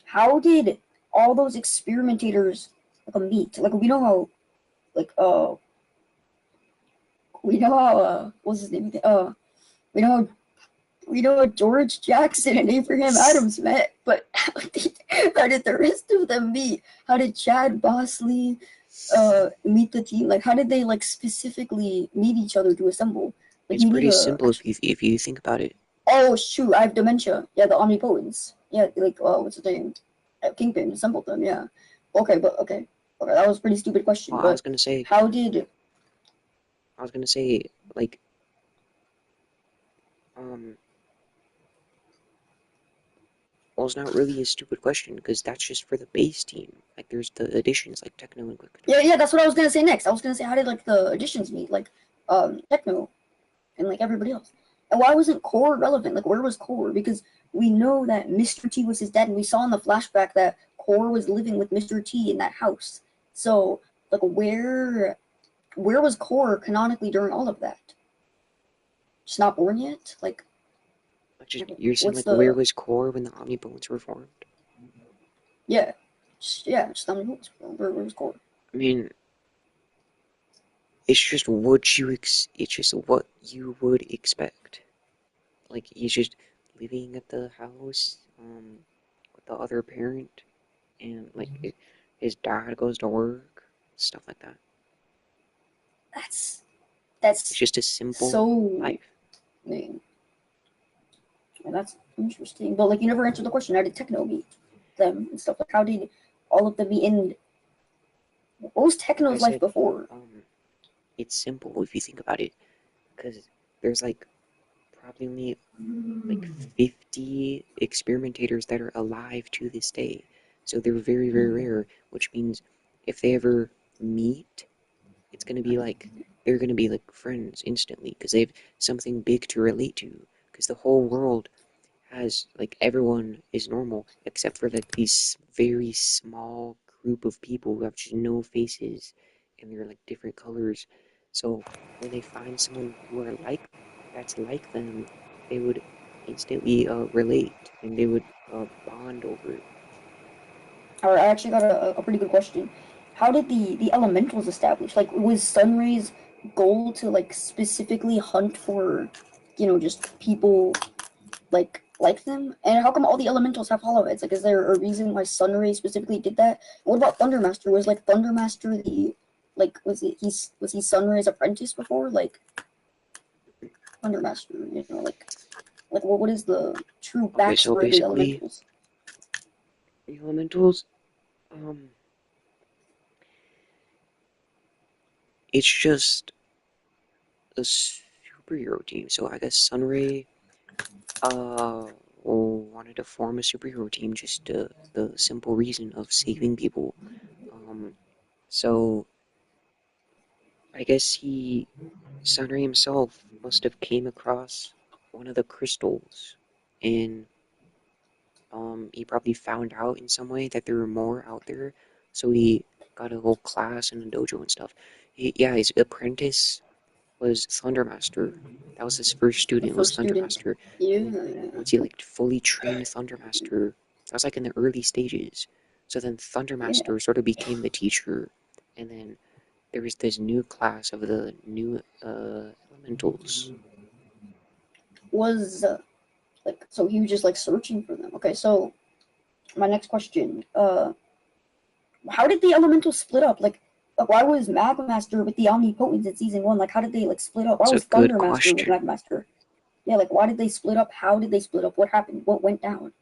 how did all those experimentators like meet? Like like we know how what's his name? We know how George Jackson and Abraham Adams met, but how did the rest of them meet? How did Chad Bosley meet the team? Like, how did they like specifically meet each other to assemble? Like, It's you need pretty a. simple if you think about it. Oh shoot! I have dementia. Yeah, the Omnipotents. Yeah, like what's the name? Kingpin assembled them. Yeah. Okay, but okay. That was a pretty stupid question. Well, But how did? I was gonna say, like, um, well, it's not really a stupid question because that's just for the base team. Like, there's the additions like Techno and Quick Control. Yeah, that's what I was gonna say next. I was gonna say how did like the additions meet? Like, Techno and like everybody else. And why wasn't Core relevant? Like, where was Core? Because we know that Mr. T was his dad, and we saw in the flashback that Core was living with Mr. T in that house. So, like, where was Core canonically during all of that? Just not born yet? Like, You're saying what's like where the was Core when the Omnipotents were formed? yeah, just tell me where was Core? I mean, it's just it's just what you would expect. Like he's just living at the house, with the other parent, and like his dad goes to work, stuff like that. That's It's just a simple so. life. I mean, that's interesting. But like, you never answered the question. How did Techno meet them and stuff? Like, how did all of them meet? And what was Like I Techno's life said, before? it's simple if you think about it, because there's like probably only like 50 experimentators that are alive to this day. So they're very, very rare, which means if they ever meet, it's gonna be like they're gonna be like friends instantly because they have something big to relate to. Because the whole world has like everyone is normal except for like these very small group of people who have just no faces and they're like different colors. So when they find someone who are like that's like them, they would instantly relate, and they would bond over it. Alright, I actually got a pretty good question. How did the elementals establish? Like, was Sunray's goal to like specifically hunt for, just people like them? And how come all the elementals have hollow heads? Like, is there a reason why Sunray specifically did that? What about Thundermaster? Was like Thundermaster was he Sunray's apprentice before? Like Thundermaster, like what is the true Okay, so backstory of the basically, elementals? the elementals, um, it's just a superhero team. So I guess Sunray wanted to form a superhero team just the simple reason of saving people. So I guess Sunray himself must have came across one of the crystals, and he probably found out in some way that there were more out there, so he got a whole class and a dojo and stuff. Yeah, his apprentice was Thundermaster. That was his first The student, was first student. Thundermaster. Yeah. And then once he like fully trained Thundermaster, that was like in the early stages. So then Yeah. Thundermaster sort of became the teacher, and then there was this new class of the new elementals. Was so he was just like searching for them. Okay, so my next question, how did the elementals split up? Like why was Magma Master with the Omnipotents in season one? Like how did they like split up? Why It's a was good Thunder Master with question. Magma Master? Yeah, like why did they split up? How did they split up? What happened? What went down?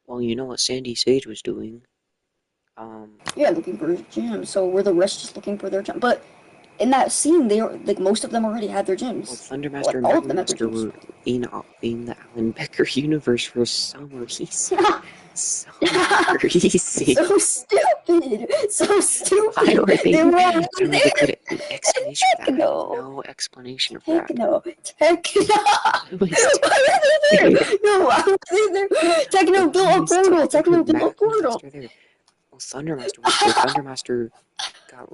Well, you know what Sandy Sage was doing. Yeah, looking for his gym. So were the rest just looking for their gym? But in that scene, they were like most of them already had their Well, gyms. Thundermaster Like and all of them had their Magmaster gyms. were in the Alan Becker universe for some reason. Some reason. So stupid. So Why stupid. were they? They were I already don't have a there. good explanation for that. I have Techno. no explanation for that. Techno. Techno. Why was Why are they there? No, why are they there? Techno built a portal. Techno built a portal. Magmaster there? Well, Thundermaster was there. Thundermaster got.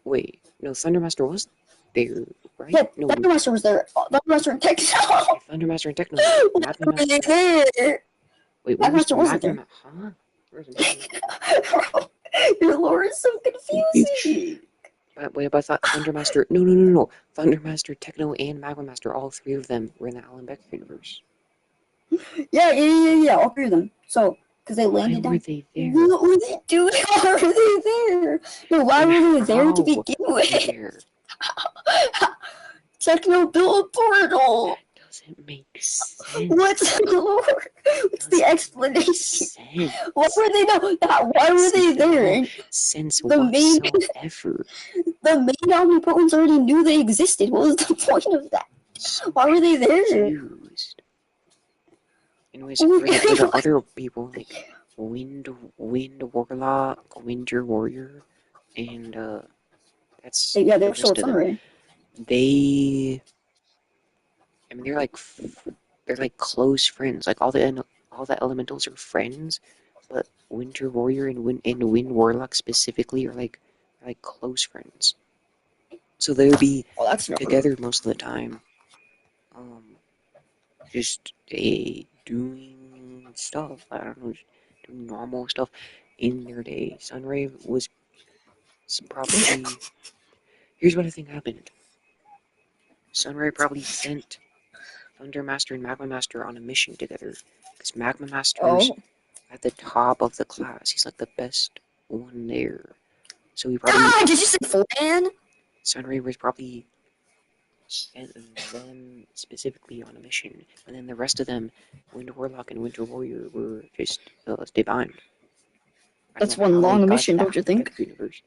Wait, no, Thundermaster was there, right? Yeah, No, Thundermaster was there. Thundermaster and Techno. Thundermaster and Techno. Why Magma were they Master. there? Wait, where's Magmaster wasn't there. Huh? Where's Magma? Your lore is so confusing. Wait, but I thought Thundermaster. No. Thundermaster, Techno, and Magma Master, all three of them were in the Alan Becker universe. Yeah. All three of them. So, because they Why landed were down. they there? What were they doing? Why were they there? No, why And were they there to how begin were they with? there? Techno built a portal. That doesn't make sense. What's the lore? What's the explanation? Sense. What were they? Why were they there? Sense The main, whatsoever. the main omnipotents already knew they existed. What was the point of that? Why were they there? Confused. Anyways, for the other people, like Wind Warlock, Winter Warrior, and that's Yeah, they the were still rest at of them. Sunray. I mean, they're like close friends. Like all the elementals are friends, but Winter Warrior and Wind Warlock specifically are like close friends. So they'll be Well, that's never. together most of the time. Just doing stuff. I don't know, just doing normal stuff in their day. Sunray was probably. Here's what I think happened. Sunray probably sent Thundermaster and Magma Master on a mission together, because Magma Master's Oh. at the top of the class. He's like the best one there. So he probably. Did you say Flan? Sunray was probably sent them specifically on a mission, and then the rest of them, Winter Warlock and Winter Warrior, were just divine. I don't That's know one how they long got to mission, the don't you Alan think? Becker universe.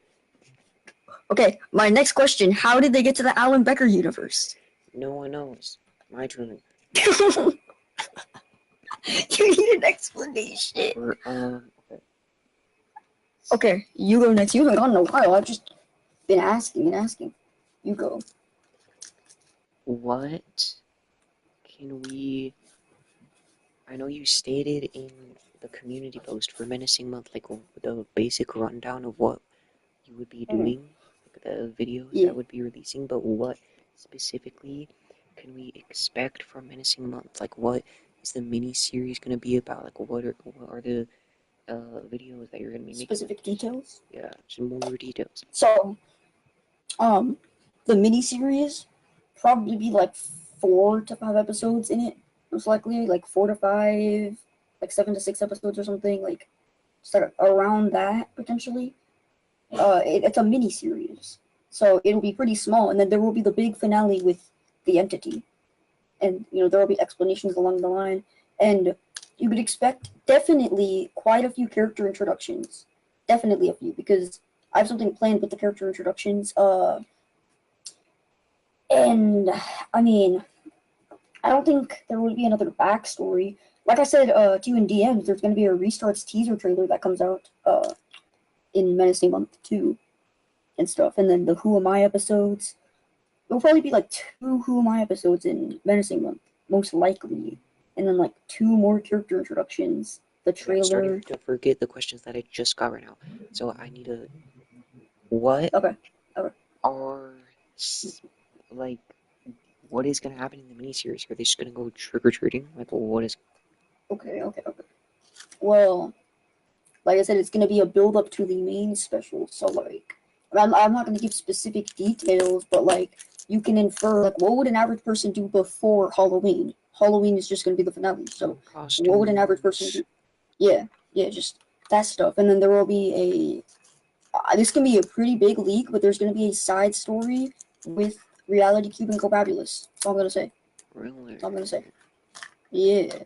Okay, my next question: how did they get to the Alan Becker universe? No one knows. My turn. You need an explanation. Okay. Okay, you go next. You haven't gone in a while. I've just been asking and asking. You go. What can we... I know you stated in the community post for Menacing Month, like the basic rundown of what you would be doing, like the videos Yeah. that would be releasing, but what specifically can we expect from Menacing Month? Like, what is the mini series gonna be about? Like, what are the videos that you're gonna be making? Specific details. Yeah, some more details. So, the miniseries probably be like 4 to 5 episodes in it, most likely, like 4 to 5, like 7 to 6 episodes or something, like start around that potentially. It's a miniseries, so it'll be pretty small, and then there will be the big finale with the entity, and there will be explanations along the line, and you could expect definitely quite a few character introductions, definitely a few, because I have something planned with the character introductions. And I mean, I don't think there will be another backstory. Like I said to you in DMs, there's going to be a Restarts teaser trailer that comes out in Menacing Month 2 and stuff. And then the Who Am I episodes. There'll probably be like 2 Who Am I episodes in Menacing Month, most likely. And then like 2 more character introductions. The trailer. I'm starting to forget the questions that I just got right now. So I need to. What Okay. are like? What is gonna happen in the miniseries? Are they just gonna go trick or treating? Like, what is? Okay. Well, like I said, it's gonna be a build up to the main special. So like, I'm not gonna give specific details, but like you can infer like what would an average person do before Halloween? Halloween is just gonna be the finale. So Costumes. what would an average person do? Yeah, just that stuff. And then there will be this can be a pretty big leak, but there's gonna be a side story with Reality Cube and Cobabulous. That's all I'm gonna say. Really? That's all I'm gonna say. Yeah.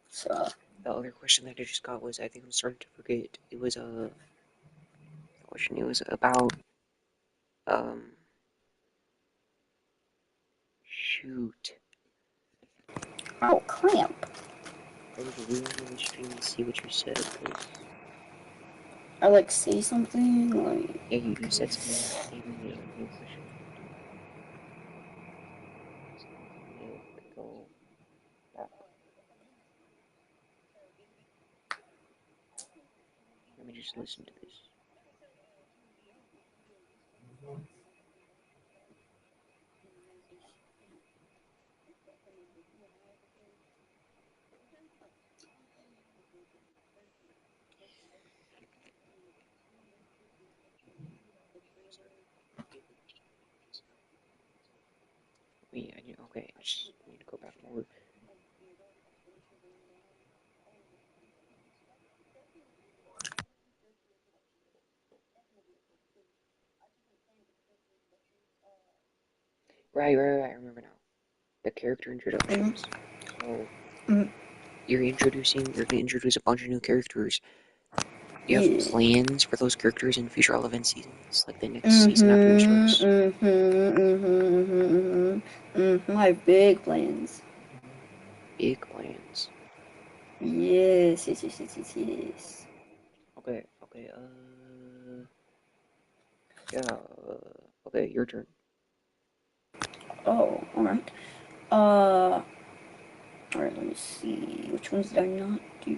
So. The other question that I just got was, I think I'm starting to forget. It was a question. It was about shoot. Oh, clamp. I was reading the stream to see what you said. Cause... I like say something like. Yeah, you said something. Maybe there's a new question. Go back. Let me just listen to this. Wait, okay, I just need to go back more. Right, I remember now. The character introductions. So, you're gonna introduce a bunch of new characters. Do you have plans for those characters in future relevant seasons? Like the next season after Restarts? I have big plans. Big plans. Yes. Okay, yeah, okay, your turn. Oh, alright. Alright, let me see. Which ones did I not do?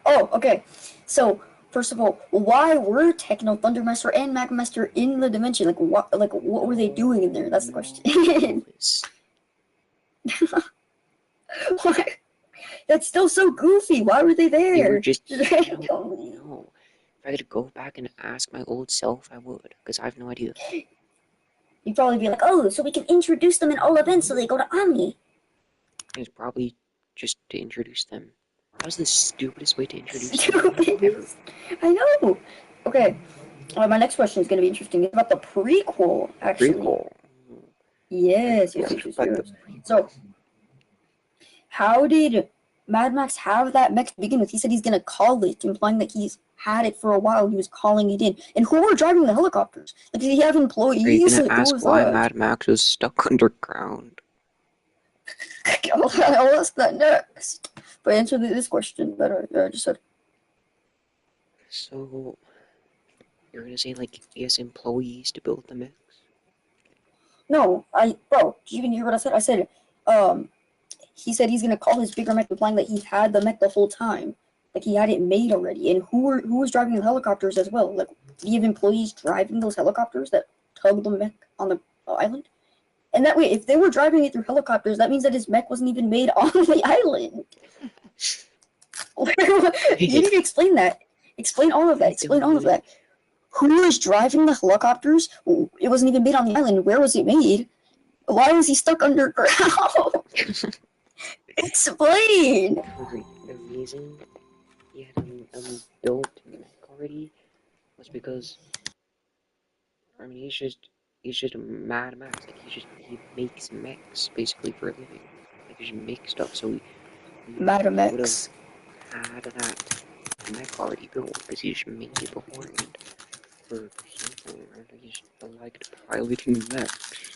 Oh, okay. So, first of all, why were Techno, Thundermaster, and Magmaster in the dimension? Like, what were they doing in there? That's the question. Why? That's still so goofy. Why were they there? They were just randomly. No. If I could go back and ask my old self, I would, because I have no idea. You'd probably be like, oh, so we can introduce them in all events so they go to Omni. It's probably just to introduce them. That was the stupidest way to introduce them ever. I know. Okay. My next question is going to be interesting. It's about the prequel, actually. Prequel. Yes. So, how did Mad Max have that mech to begin with? He said he's going to call it, implying that he's had it for a while. He was calling it in. And who were driving the helicopters? Like, did he have employees? Are you going to like, ask why Mad Max was stuck underground? I'll ask that next. But answer this question that I just said. So, you're going to say, like, he has employees to build the mechs? No, bro, did you even hear what I said? I said, he said he's gonna call his bigger mech, implying that he had the mech the whole time, like he had it made already. And who was driving the helicopters as well? Like, do you have employees driving those helicopters that tug the mech on the island? And that way, if they were driving it through helicopters, that means that his mech wasn't even made on the island. You need to explain that. Explain all of that. Explain all of that. Who was driving the helicopters? It wasn't even made on the island. Where was it made? Why was he stuck underground? Explain! The reason he had built mech already was because, I mean, he's just a Mad Max. Like, he makes mechs basically for a living. Like, he just makes stuff. So he would have Madamex. had that mech already built because he just made it beforehand for something. Or he just liked piloting mechs.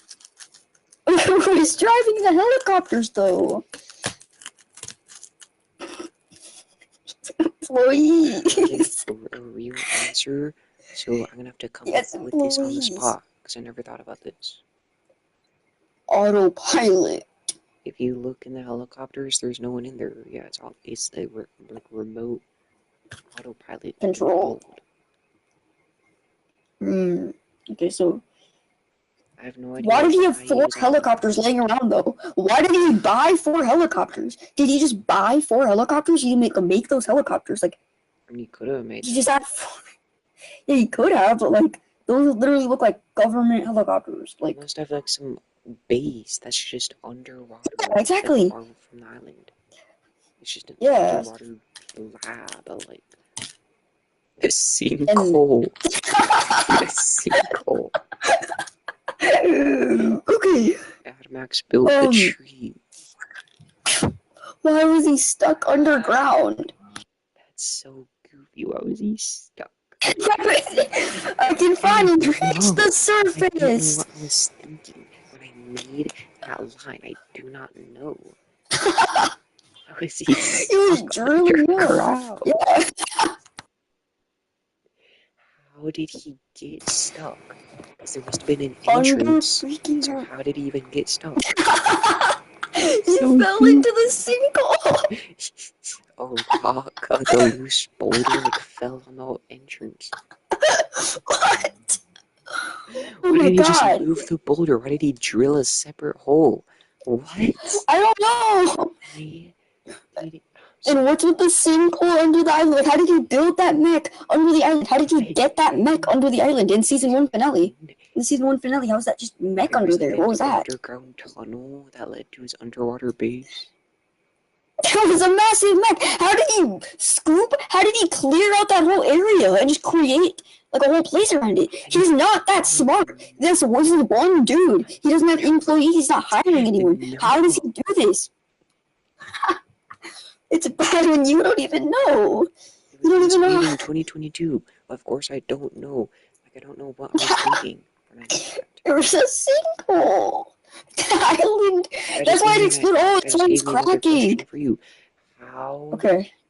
Who is driving the helicopters, though? Employees. A real answer, so I'm gonna have to come Yes, up with this on the employees. spot because I never thought about this. Autopilot. If you look in the helicopters, there's no one in there. Yeah, it's like remote autopilot Control. controlled. Okay, so I have no idea. why did he have 4 was helicopters laying around, though? Why did he buy 4 helicopters? Did he just buy 4 helicopters? He didn't make those helicopters. Like, I mean, he could have made. he just had 4. Yeah, he could have, but like, those literally look like government helicopters. He Like, must have like some base that's just underwater. yeah, exactly. Like, far from the island. It's just an Yeah. underwater lab, like a sinkhole. A sinkhole. Okay. Max built a tree. Why was he stuck underground? That's so goofy. Why was he stuck? I can finally reach the surface. I don't know what I was thinking when I made that line. I do not know. How is he stuck underground? Yeah. How did he get stuck? Because there must have been an entrance. So how did he even get stuck? He fell into the sinkhole. Oh, like a loose boulder like fell on the entrance. What? Why did he just move the boulder? Why did he drill a separate hole? What? I don't know. And what's with the sinkhole under the island? Like, how did you build that mech under the island? How did you get that mech under the island in season 1 finale? In season 1 finale, how was that just mech under there? What was that? Underground tunnel that led to his underwater base. That was a massive mech. How did he scoop? How did he clear out that whole area and just create like a whole place around it? He's not that smart. This is one dude. He doesn't have employees. He's not hiring anyone. How does he do this? It's bad when you don't even know. You don't even know. In 2022. Of course, I don't know. Like, I don't know what I was thinking when I did that. There was a sinkhole. The island. That's why it exploded. Oh, it's one's cracking. For you. How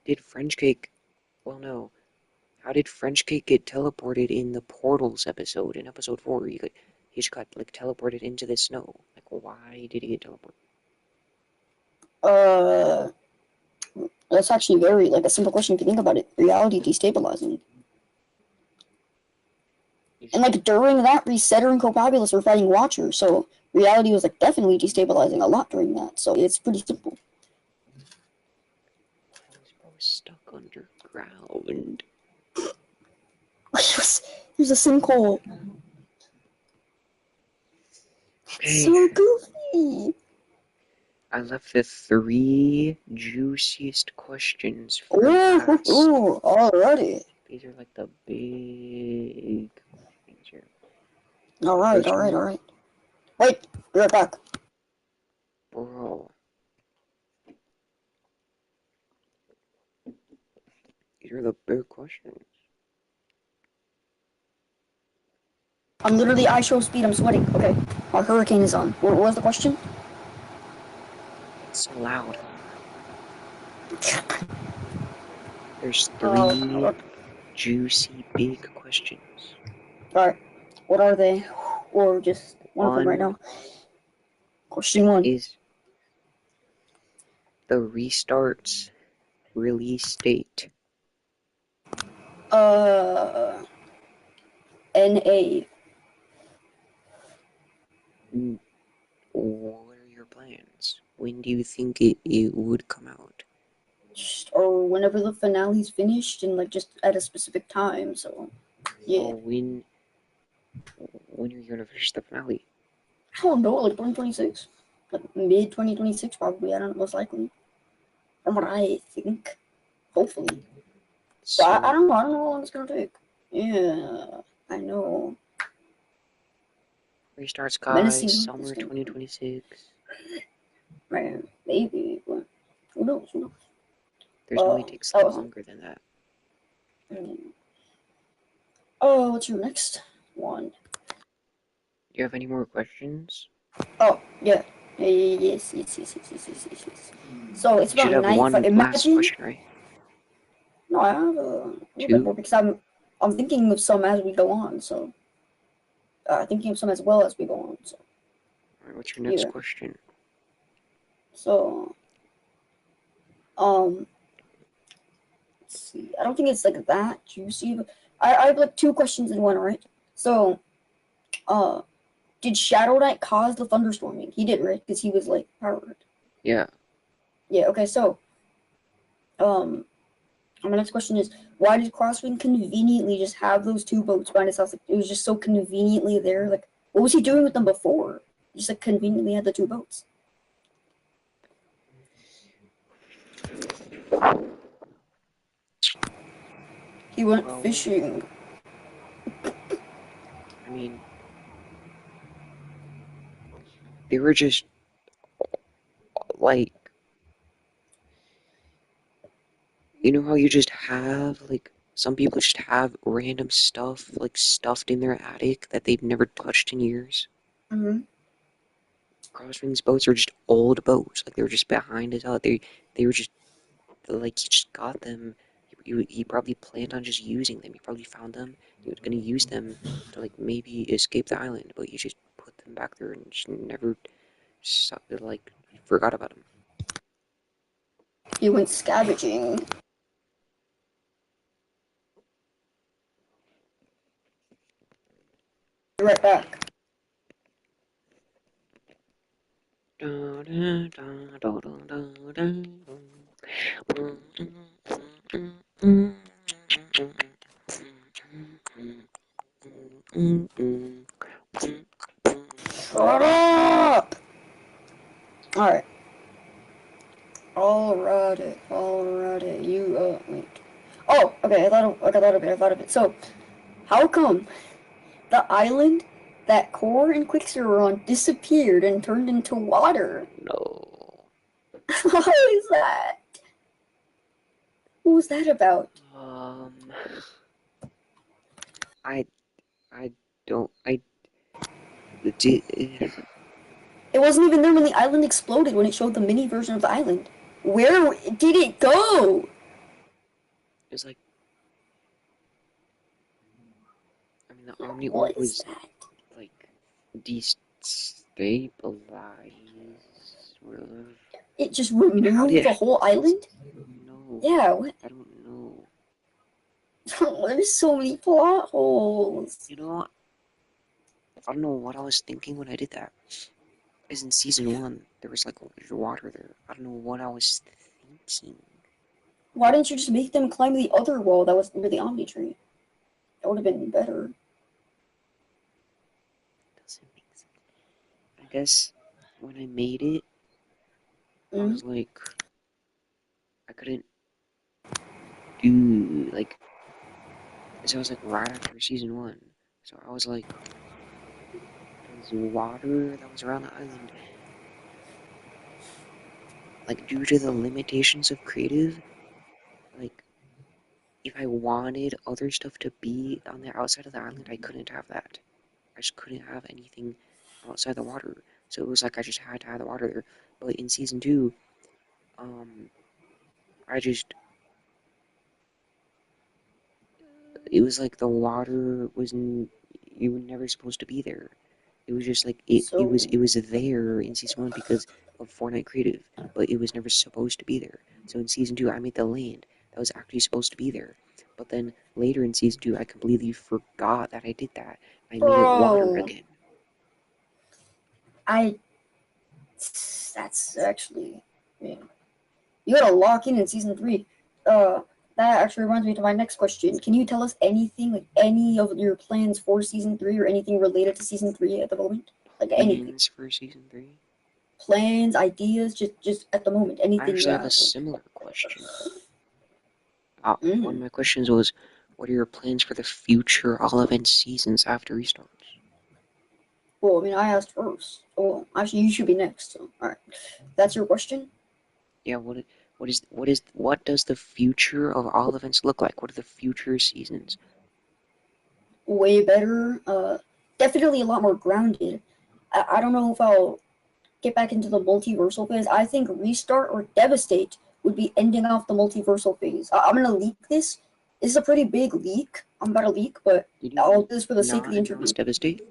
did French Cake? Well, no. How did French Cake get teleported in the Portals episode? In episode 4, he just got like teleported into the snow. Like, why did he get teleported? That's actually very, like, a simple question if you think about it. Reality destabilizing. And, like, during that, Resetter and Copabulous were fighting Watcher, so reality was, like, definitely destabilizing a lot during that, so it's pretty simple. I was stuck underground. There's a sinkhole. So goofy. I left the 3 juiciest questions for last. Ooh, alrighty. These are like the big questions here. Alright. Wait, be right back. Bro. These are the big questions. I'm literally ISO speed, I'm sweating. Okay, our hurricane is on. What was the question? It's so loud. There's 3 juicy big questions. Alright, what are they? Or just one of them right now? Question 1 is the Restart's release date. NA. when do you think it would come out? Or whenever the finale's finished, and like just at a specific time. So yeah, Oh, when are you gonna finish the finale? I don't know, like 2026, like mid 2026 probably. I don't know, most likely, from what I think. Hopefully, but I So don't know. I don't know how long it's gonna take. Yeah, I know. Restart Sky, Menacing is summer gonna 2026. man, maybe, but who knows? Who knows? There's no way it takes That was it. longer than that. Oh, what's your next one? Do you have any more questions? Oh, yeah. Yes. So it's You should about have night. one last Imagine. question, right? No, I have a little bit Two? more because I'm thinking of some as we go on. So thinking of some as well as we go on. So Alright, what's your next yeah. question? So um, let's see. I don't think it's like that juicy. But I have like two questions in one, right? So uh, did Shadow Knight cause the thunderstorming? He did, right? Because he was like powered. Yeah. Yeah. Okay. So my next question is, why did Crosswind conveniently just have those two boats by his house? Like, it was just so conveniently there. Like, what was he doing with them before? He just like conveniently had the two boats. He went Well, fishing. I mean, they were just like, you know how you just have like some people just have random stuff like stuffed in their attic that they've never touched in years. Mm-hmm. Crosswinds boats are just old boats. Like they were just behind his house. They were just like he just got them. He probably planned on just using them. He probably found them. He was gonna use them to like maybe escape the island, but he just put them back there and just never like forgot about them. He went scavenging. Be right back. Shut up! Alright. Alrighty. You, wait. Oh, okay, I thought of it. So, how come the island that Core and Quicksilver were on disappeared and turned into water? No. How is that? What was that about? Um, I I don't I did. It wasn't even there when the island exploded when it showed the mini version of the island. Where did it go? It's like I mean the Omni What Orb is was that? like destabilized. It just How removed did the whole island? no? Yeah, what? I don't know. There's so many plot holes. You know, I don't know what I was thinking when I did that. Is in season one there was like water there. I don't know what I was thinking. Why didn't you just make them climb the other wall that was near the Omni tree? That would have been better. Doesn't make sense. I guess when I made it, I Mm. was like, I couldn't do like. So I was like right after season one. So I was like, there's water that was around the island. Like due to the limitations of creative, like if I wanted other stuff to be on the outside of the island, I couldn't have that. I just couldn't have anything outside the water. So it was like I just had to have the water there. But in season two, um, I just it was like the water wasn't you were never supposed to be there. It was just like So, it was there in season one because of Fortnite Creative, but it was never supposed to be there. So in season two, I made the land that was actually supposed to be there. But then later in season two, I completely forgot that I did that. I made it water bro, again. I That's actually, yeah. You gotta lock in season 3. That actually reminds me to my next question. Can you tell us anything, like any of your plans for season 3 or anything related to season 3 at the moment? Like anything. Plans for season 3? Plans, ideas, just at the moment, I anything you actually have a have. similar question. One of Mm. my questions was, what are your plans for the future all event seasons after restarts? Well, I mean, I asked first. Well, actually, you should be next. So, all right, that's your question. Yeah, what does the future of all events look like? What are the future seasons? Way better. Definitely a lot more grounded. I don't know if I'll get back into the multiversal phase. I think restart or devastate would be ending off the multiversal phase. I'm gonna leak this. This is a pretty big leak. I'm about to leak, but Did I'll you do this for the sake of not the interview. announce Devastate?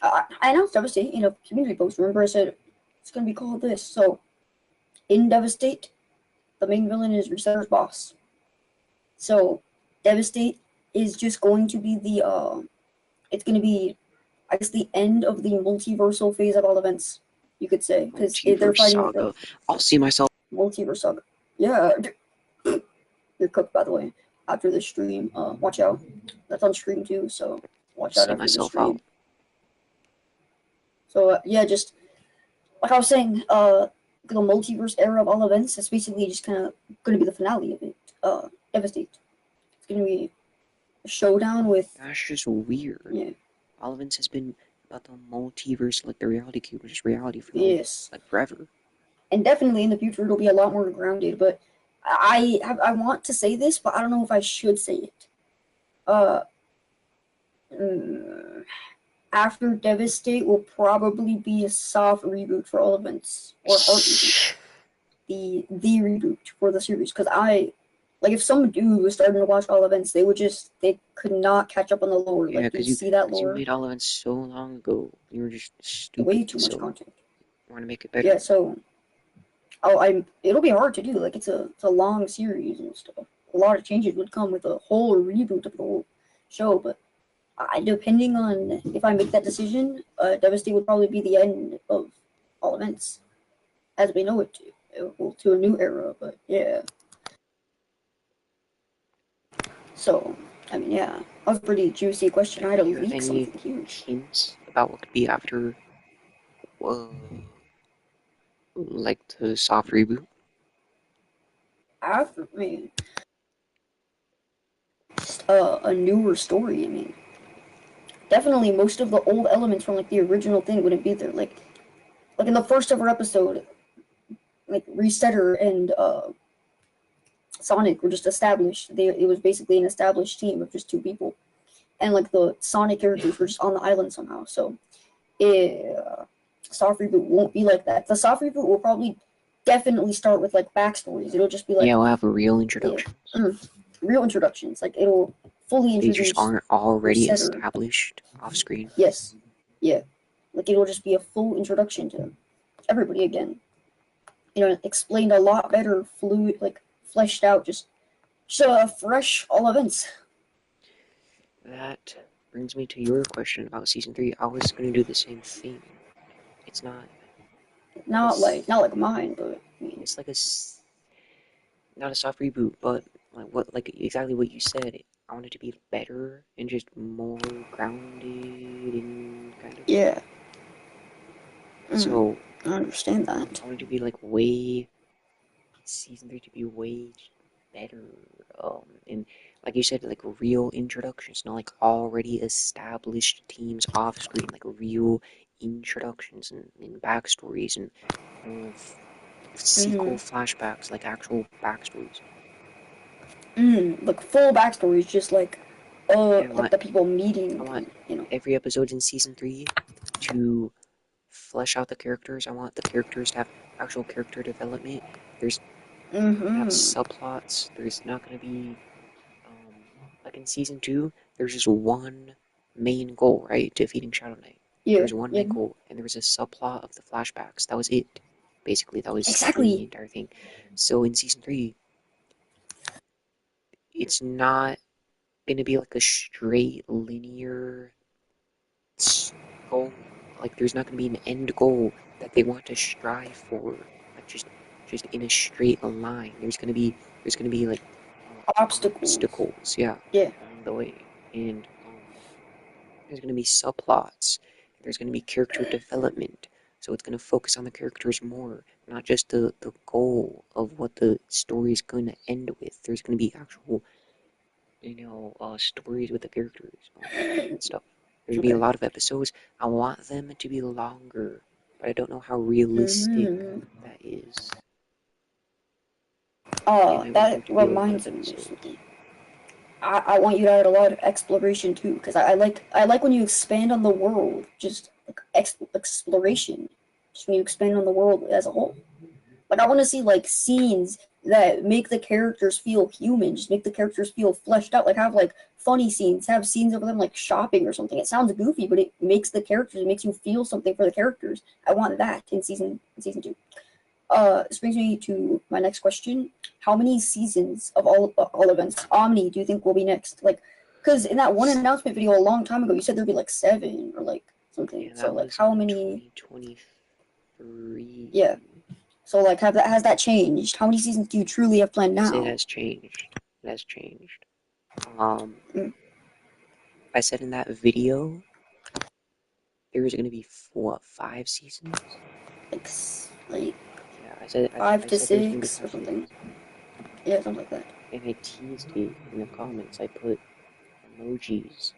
I announced Devastate in a community post. Remember, I said it's gonna be called this. So in Devastate, the main villain is Resetter's boss. So Devastate is just going to be the it's gonna be, I guess, the end of the multiversal phase of all events, you could say, because they're Multiverse fighting with the Saga. I'll see myself. multiverse saga. Yeah, you're cooked, by the way. After the stream, watch out. That's on stream too, so watch out See after the myself out. stream. So yeah, just like I was saying, the multiverse era of all events is basically just kind of going to be the finale of it. Devastate. It's going to be a showdown with, That's just weird. yeah, All events has been about the multiverse, like the reality cube, which is reality for yes, like forever. and definitely in the future it'll be a lot more grounded. But I want to say this, but I don't know if I should say it. Uh, mm, After Devastate will probably be a soft reboot for all events, or hard reboot, the reboot for the series. Because like if some dude was starting to watch all events, they could not catch up on the lore. Yeah, Like you'd see that you lore, made all events so long ago. You were just way stupid, too much so content. I want to make it better. Yeah, so it'll be hard to do. Like it's a long series and stuff. A lot of changes would come with a whole reboot of the whole show, but depending on if I make that decision, Devastate would probably be the end of all events as we know it to a new era. But yeah, so I mean, yeah, that was a pretty juicy question. I had to Do you have leak any something huge. hints about what could be after, uh, like the soft reboot? After, I mean, a newer story. I mean, definitely most of the old elements from like the original thing wouldn't be there. Like in the first ever episode, like Resetter and Sonic were just established. It was basically an established team of just two people, and like the Sonic characters were just on the island somehow. So, soft reboot won't be like that. The soft reboot will probably definitely start with like backstories. It'll just be like, Yeah, we'll have a real yeah, introduction. real introductions. Like it'll fully They just introduce aren't already Resetter. established off screen. Yes, yeah. Like it'll just be a full introduction to everybody again. Explained a lot better, fluid, like fleshed out, just fresh all events. That brings me to your question about season 3. I was gonna do the same thing. It's not Not like mine, but I mean, it's like not a soft reboot, but like exactly what you said. I want it to be better and just more grounded and kind of. yeah. So I understand that. I want it to be like season 3 to be way better. And like you said, like real introductions, not like already established teams off screen, like real introductions and backstories and sequel flashbacks, like actual backstories. Like full backstories, just like And like the people meeting, I want you know. every episode in season 3 to flesh out the characters. I want the characters to have actual character development. There's not gonna have subplots. There's not gonna be like in season 2. There's just one main goal, right? Defeating Shadow Knight. Yeah, There's one yeah, main goal, and there was a subplot of the flashbacks. That was it. Basically, that was the exactly. entire thing. So in season 3, it's not gonna be like a straight linear goal. Like there's not gonna be an end goal that they want to strive for, like just in a straight line. There's gonna be like Obstacles. obstacles, yeah, Yeah. along the way, and there's gonna be subplots. There's gonna be character development. So it's gonna focus on the characters more, not just the goal of what the story's gonna end with. There's gonna be actual, stories with the characters, and stuff. There's gonna be a Okay. lot of episodes. I want them to be longer, but I don't know how realistic Hmm. that is. And I want That them to be a lot of reminds me of episodes. something. I want you to add a lot of exploration too, because I like when you expand on the world, just like exploration, just when you expand on the world as a whole. Like I want to see like scenes that make the characters feel human, just make the characters feel fleshed out. Like have like funny scenes, have scenes of them like shopping or something. It sounds goofy, but it makes the characters, it makes you feel something for the characters. I want that in season two. This brings me to my next question. How many seasons of all events Omni do you think will be next? Like, because in that one announcement video a long time ago, you said there'd be like 7 or like something. Yeah, So that like, was how in many? 2023. Yeah. So like, have that has that changed? How many seasons do you truly have planned Yes, it now? has changed. It has changed. Um, Mm, I said in that video there was gonna be what, 5 seasons? like like Yeah, I said I, five I to said there's gonna be six or five something. seasons, Yeah, something like that. and I teased it in the comments. I put emojis.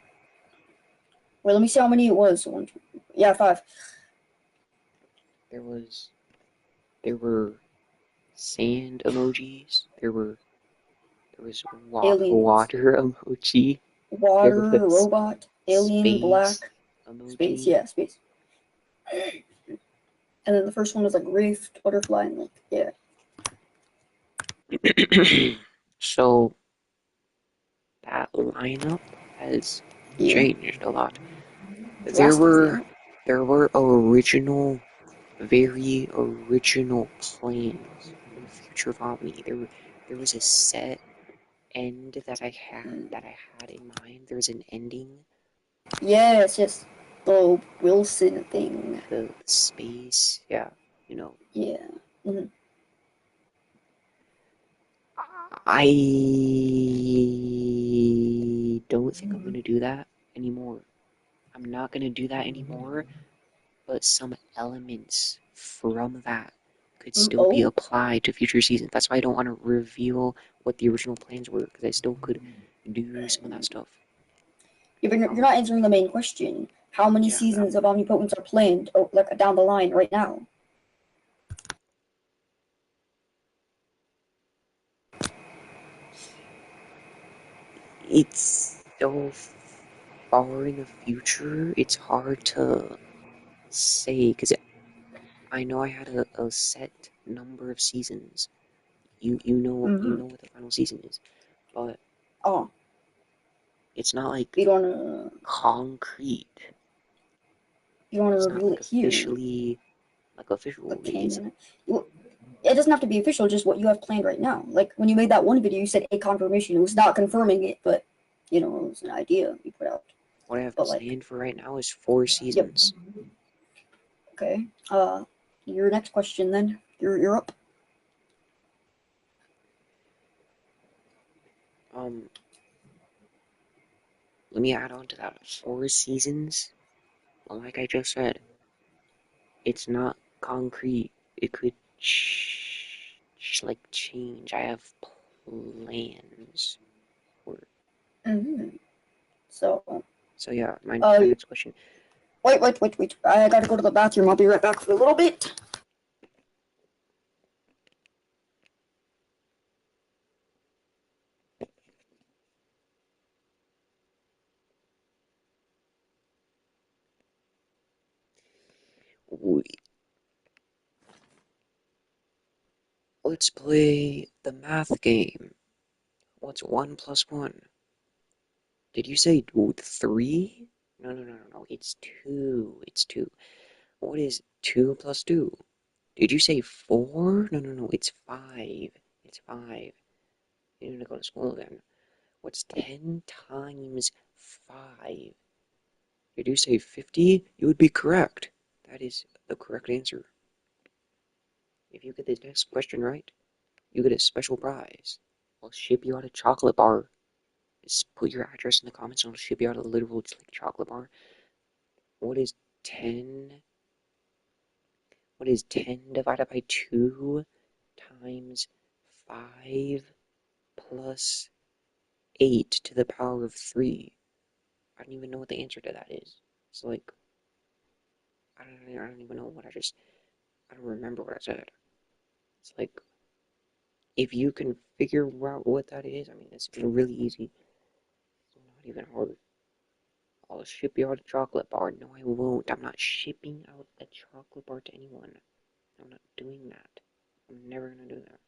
Wait, let me see how many it was. One, two, yeah, 5. There was there were sand emojis. There was Aliens, water emoji. There water, was robot, alien, space black, space. emoji. Yeah, space. And then the first one was like rift, butterfly, and like yeah, So that lineup has yeah, changed a lot. There drastically. were there were very original plans for the future of Omni. There was a set end that I had in mind. There was an ending, Yes, yes, the Wilson thing. the space, yeah, you know. Yeah. Mm-hmm. I don't think I'm gonna do that anymore. I'm not gonna do that anymore, but some elements from that could still be Oh, applied to future seasons. That's why I don't want to reveal what the original plans were, because I still could do some of that stuff. you're not answering the main question. How many Yeah, seasons of Omnipotents are planned, or like down the line right now? it's so far in the future. It's hard to say because I know I had a set number of seasons. You know Mm-hmm. what the final season is, but Oh, it's not like you don't wanna concrete. you don't wanna It's not reveal like it here, officially like like officially. It's canon. You, it doesn't have to be official. Just what you have planned right now. Like when you made that one video, you said a confirmation. It was not confirming it, but it was an idea you put out. what I have But like, planned for right now is 4 yep. seasons. Okay. Your next question then. You're up. Um, Let me add on to that. 4 seasons. Well, like I just said, it's not concrete. It could like change. I have plans for it. Mm-hmm. So, So yeah, my uh, next question. wait. I gotta go to the bathroom. I'll be right back for a little bit. Let's play the math game. What's 1 plus 1? Did you say 3? No. It's 2. It's 2. What is 2 plus 2? Did you say 4? No. It's 5. It's 5. You need to go to school again. What's 10 times 5? Did you say 50? You would be correct. That is the correct answer. If you get this next question right, you get a special prize. I'll ship you out a chocolate bar. Just put your address in the comments and I'll ship you out a literal chocolate bar. What is 10? What is 10 divided by 2 times 5 plus 8 to the power of 3? I don't even know what the answer to that is. It's like, I don't even know what I don't remember what I said. It's like, if you can figure out what that is, I mean, it's really easy. It's not even hard. I'll ship you out a chocolate bar. No, I won't. I'm not shipping out a chocolate bar to anyone. I'm not doing that. I'm never gonna do that.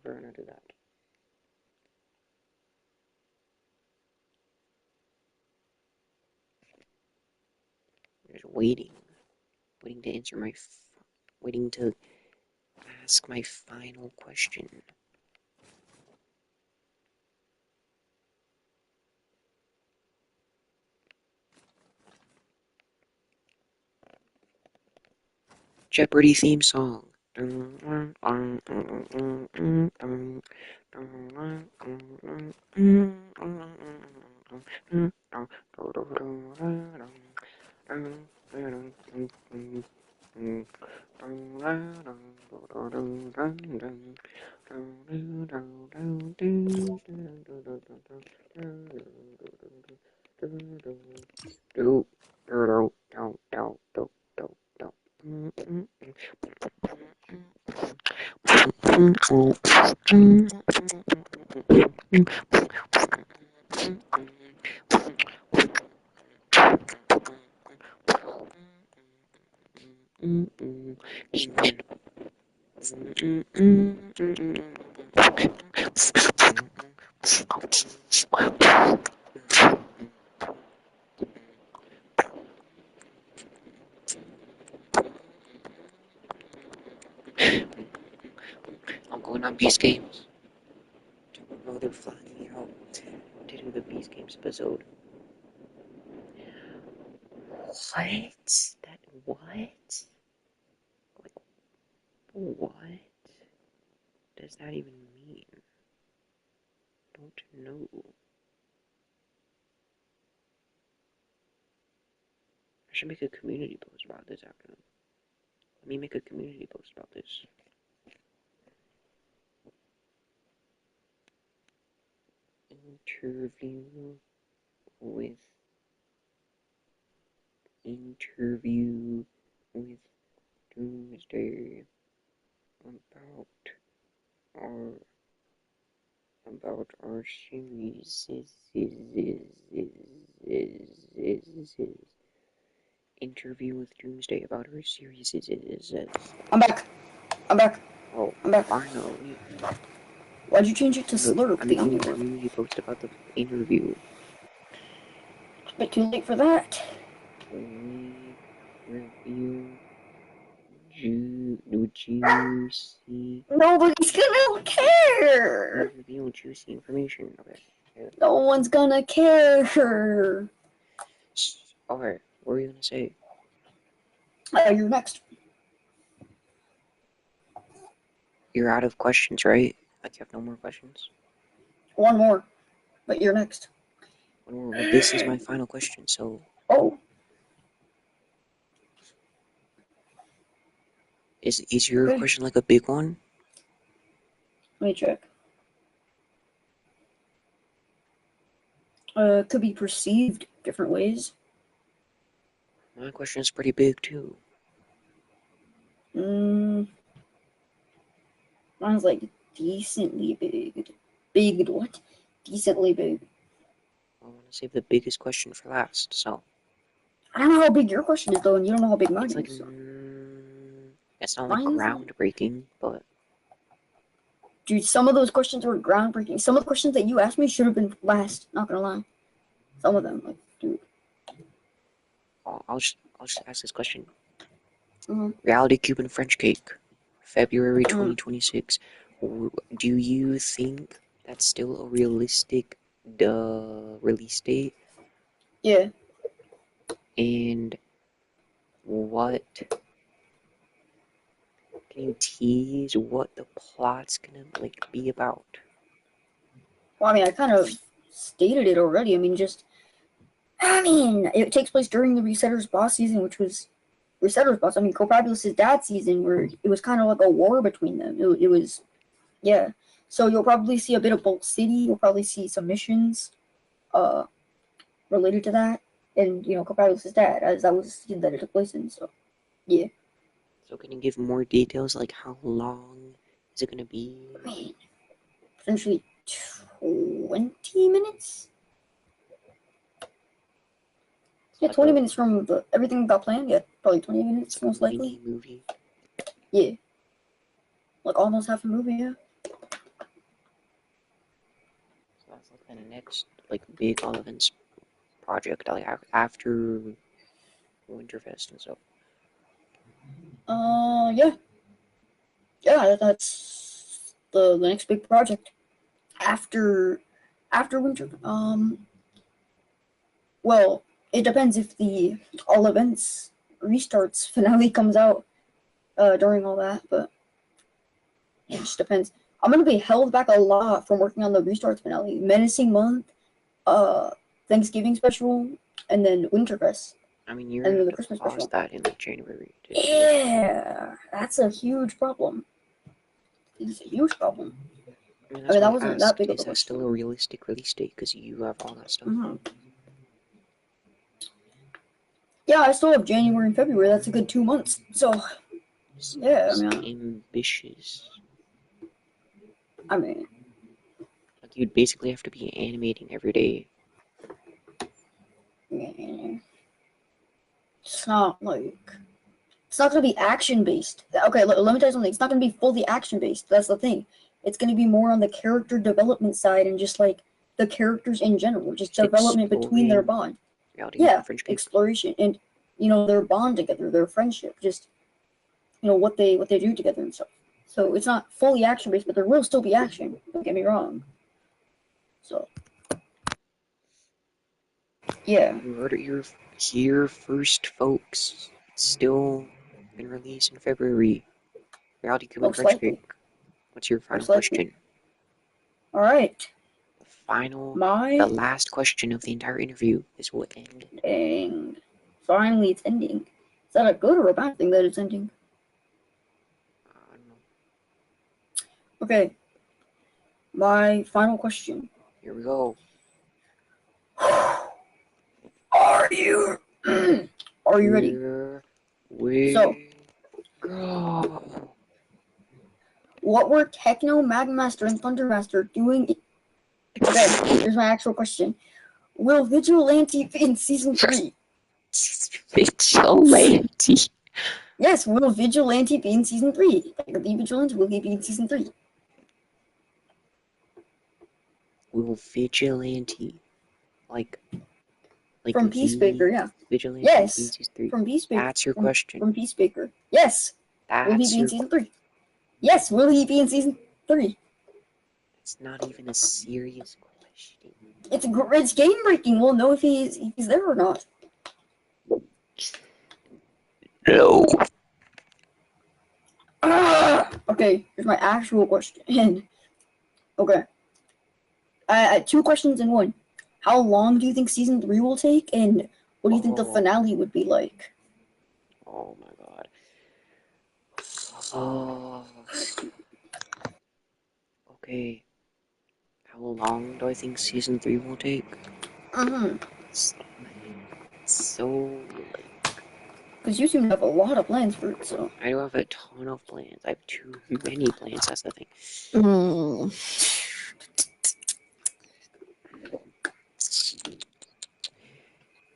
Never gonna do that. I'm just waiting to answer waiting to ask my final question. Jeopardy theme song. I'm going on Beast Games. Tomorrow they're flying me out to do the Beast Games episode. What? What? Like, what does that even mean? Don't know. I should make a community post about this after. Let me make a community post about this. Interview with Doomsday our about our series interview with Doomsday about our series I'm back. Oh, I'm back. finally. Why'd you change it to Slurp, I'm the making a Omnipotents? community post about the interview. It's a bit too late for that. We review juicy. Nobody's gonna care. We reveal juicy information. Okay. No one's gonna care. Alright, what were you gonna say? You're next. You're out of questions, right? Like, you have no more questions? One more, but you're next. Well, this is my final question, so... Oh. Is your Okay. question like a big one? Let me check. Could be perceived different ways. My question is pretty big, too. Mine's like decently big. Big what? Decently big. I want to save the biggest question for last, so... I don't know how big your question is though, and you don't know how big mine It's like... is. So. It's not like groundbreaking, but... Dude, some of those questions were groundbreaking. Some of the questions that you asked me should have been last, not gonna lie. Some of them, like, dude. I'll just ask this question. Mm-hmm. Reality Cuban French Cake, February 2026. Do you think that's still a realistic release date? Yeah. And what? Can you tease what the plot's gonna like be about? Well, I mean, I kind of stated it already. It takes place during the Resetter's boss season, which was Resetter's boss. I mean, Copabulus's dad season, where it was kind of like a war between them. It was, yeah. So you'll probably see a bit of Bolt City. You'll probably see some missions, related to that, and Copabulus's dad, as that was the season that it took place in. So, yeah. So can you give more details, like how long is it gonna be? I mean, potentially 20 minutes. Yeah, 20 minutes from everything got planned. Yeah, probably 20 minutes, most likely. Movie. Yeah. Like almost half a movie, yeah. So that's like the next like big all events project, like after Winterfest and stuff. Yeah. Yeah, that's the next big project. After winter. Well, it depends if the all events restarts finale comes out during all that, but it just depends. I'm gonna be held back a lot from working on the restarts finale. Menacing Month, Thanksgiving special, and then Winterfest. I mean, you're And gonna the have Christmas to pause special. that in like January. Yeah, that's a huge problem. It's a huge problem. I mean, that's that why wasn't asked, that big of is a that still question. a realistic release date? Because you have all that stuff. Mm-hmm. Yeah, I still have January and February. That's a good 2 months. So, yeah, Ambitious. I mean, Like you'd basically have to be animating every day. it's not gonna be action based. Okay, let me tell you something. It's not gonna be fully action based. That's the thing. It's gonna be more on the character development side and just like the characters in general, just development between their bond. Yeah, exploration and their bond together, their friendship, just what they do together and stuff. So it's not fully action based, but there will still be action. Don't get me wrong. So yeah. You heard it here first, folks. It's still been released in February. Reality Cuban Most French likely. Cake. What's your final Most likely. question? All right. The last question of the entire interview is what end. Dang. Finally, it's ending. Is that a good or a bad thing that it's ending? I don't know. Okay. My final question. Here we go. Are you ready? Here we go. What were Techno, Magmaster, and Thundermaster doing? Okay, here's my actual question. Will Vigilante be in Season 3? Vigilante. Yes, will Vigilante be in Season 3? Like, the Vigilante, will he be in Season 3? Will Vigilante, like from Peacemaker, yeah. Vigilante yes, in Season 3? From Peacemaker. That's your question. From Peacemaker. Yes. Will he be in Season 3? Yes, will he be in Season 3? It's not even a serious question. It's game breaking. We'll know if he's there or not. No. Okay, here's my actual question. Okay. I 2 questions in one. How long do you think Season 3 will take, and what do you think the finale would be like? Oh my god. Oh. Okay. How long do I think Season 3 will take? So, because you seem to have a lot of plans for it, so. I do have a ton of plans. I have too many plans, that's the thing.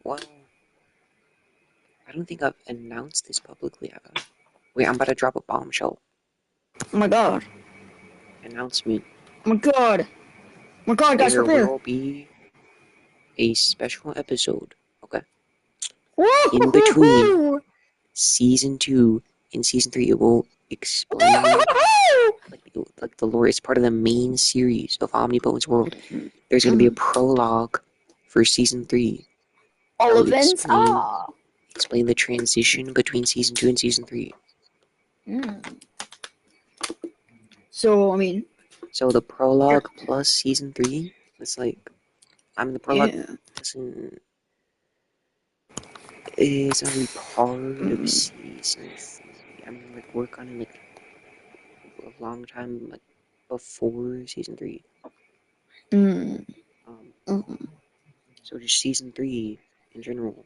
Well, I don't think I've announced this publicly, have I? Wait, I'm about to drop a bombshell. Oh my god. Announcement. Oh my god. Oh my god, guys, prepare. There will be a special episode, okay? Woo-hoo-hoo! In between Season 2 and Season 3, it will explain like the lore. It's part of the main series of Omnipotents World. There's going to be a prologue for Season 3. All events? explain the transition between season 2 and season 3. So, I mean, So the prologue plus season 3, it's like, I mean, the prologue yeah. doesn't, is not really part of season 3. I mean, like, work on it, like, a long time, like, before season 3. Mm. So just season 3 in general.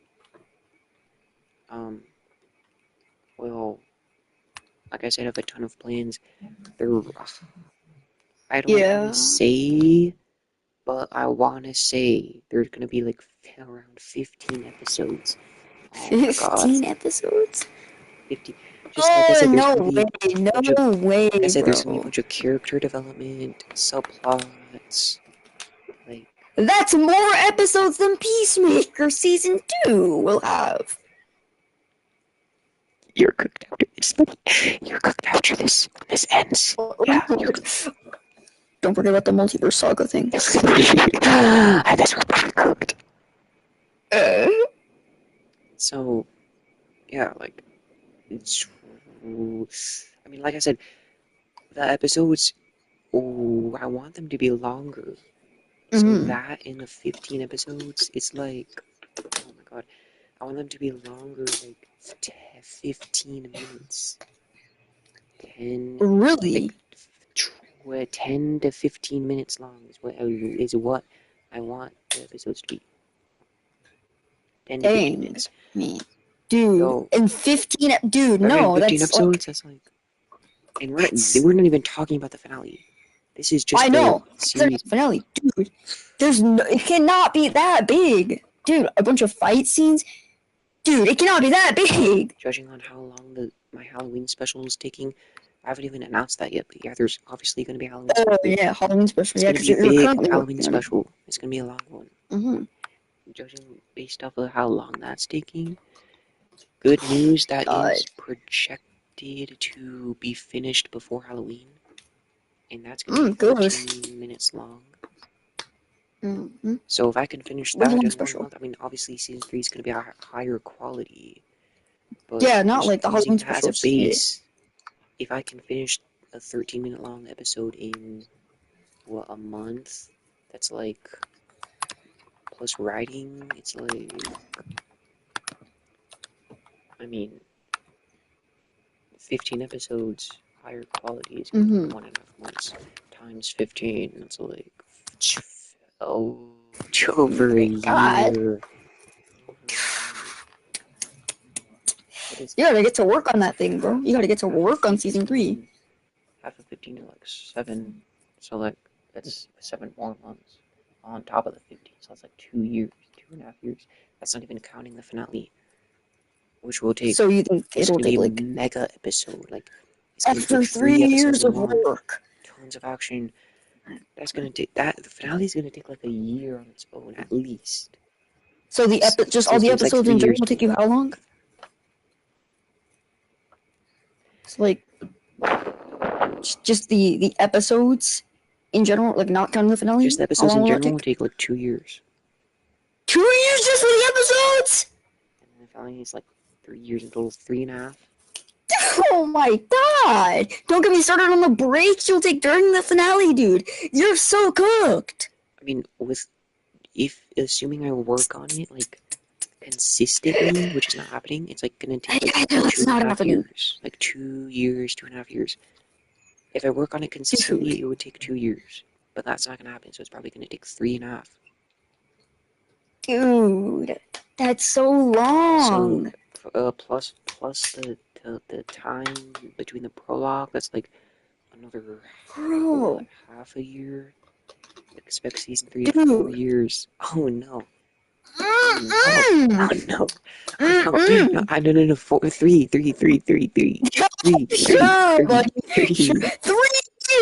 Well, like I said, I have a ton of plans. They're, I don't want to say, but I want to say there's going to be like around 15 episodes. Oh my god. 15 episodes? 50. Just like I said, there's no going to be way, no way, like I said, bro. there's going to be a bunch of character development, subplots, like... That's more episodes than Peacemaker Season 2 will have. You're cooked after this, buddy. You're cooked after this. This ends. Yeah, you're cooked. Don't forget about the multiverse saga thing. And this was pretty cooked. So, yeah, like, it's... I mean, like I said, the episodes, I want them to be longer. So that in the 15 episodes, it's like, oh my god, I want them to be longer, like 15 minutes. 10, Really? like, 10 to 15 minutes long is what I want the episodes to be. 10 to 15 minutes. Man. Dude, So, and 15, dude, no, 15 that's episodes, like... that's like, and we're not even talking about the finale. This is just I know, the series. Finale, dude. It cannot be that big. Dude, a bunch of fight scenes. Dude, it cannot be that big. Judging on how long my Halloween special is taking, I haven't even announced that yet, but yeah, there's obviously going to be a Halloween special. Oh, yeah, Halloween special. It's Yeah, going because to be a you're big currently Halloween special. It's going to be a long one. Judging based off of how long that's taking, good news, that is projected to be finished before Halloween. And that's going to be 14 minutes long. So if I can finish that in 1 month, I mean, obviously season 3 is going to be a higher quality. But yeah, not just like the using Halloween that as a special. base, if I can finish a 13-minute long episode in, what, a month? That's like, plus writing, it's like, I mean, 15 episodes, higher quality is going to be 1.5 months times 15. That's like, over a year. You gotta get to work on that thing, bro. You gotta get to work on season 3. Half of 15 are like 7, so like, that's 7 more months on top of the 15, so that's like 2 years, 2.5 years. That's not even counting the finale, which will take... So you think it's it'll gonna be take a like... mega episode, like, it's gonna After take 3 3 years episodes of long, work. tons of action. That's gonna take... the finale's gonna take like a year on its own, at least. So just all the episodes in general will take you how long? It's like... Just the episodes in general, like not counting the finale? Just the episodes in general will take like 2 years. 2 years just for the episodes?! And the finale is like 3 years in total, 3.5. Oh my god! Don't get me started on the breaks you'll take during the finale, dude! You're so cooked! I mean, assuming I work on it, like, consistently, which is not happening, it's like gonna take like 2.5 years. Like 2 years, 2.5 years. If I work on it consistently, it would take 2 years. But that's not gonna happen, so it's probably gonna take 3.5. Dude, that's so long! So, plus the time between the prologue, that's like another half a year. Expect season 3 in 4 years. Oh no. Oh no. Oh no. Oh no. No. 3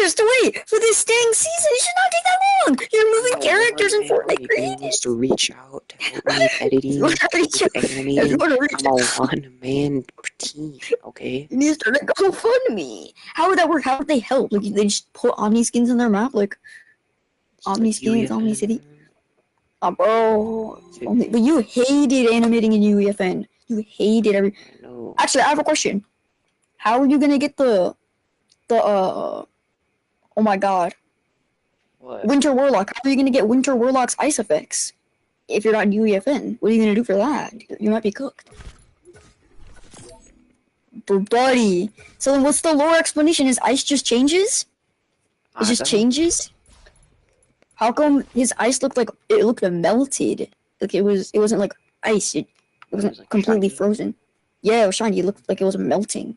years to wait for this dang season. It should not take that long. You're moving characters in Fortnite created. Wants to reach out to help me with editing, with animating. I'm a one-man team, okay? You need to start a GoFundMe. How would that work? How would they help? Like they just put Omni skins in their map, like Omni skins, Omni City. Bro. But you hated animating in UEFN. You hated every. No. Actually, I have a question. How are you gonna get the oh my god, What? Winter Warlock? How are you gonna get Winter Warlock's ice effects if you're not UEFN? What are you gonna do for that? You might be cooked. Buddy. So then what's the lore explanation? Is ice just changes? It I just don't know. changes? How come his ice looked like it looked melted? Like it wasn't like ice. It wasn't like, completely shiny? frozen. Yeah, it was shiny. It looked like it was melting.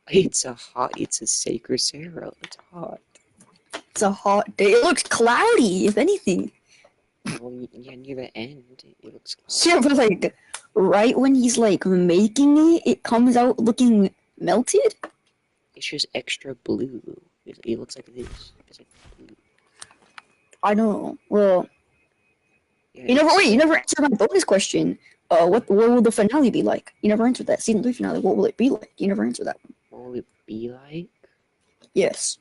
It's a sacred Sarah. It's hot. It's a hot day. It looks cloudy, if anything. Well, yeah, near the end, it looks Yeah, but like right when he's like making it, it comes out looking melted. It's just extra blue. It looks like this. It's like blue. I know. Well, Yeah, you never it's- wait. You never answered my bonus question. What will the finale be like? You never answered that. Season 3 finale. What will it be like? You never answered that one. What will it be like? Yes.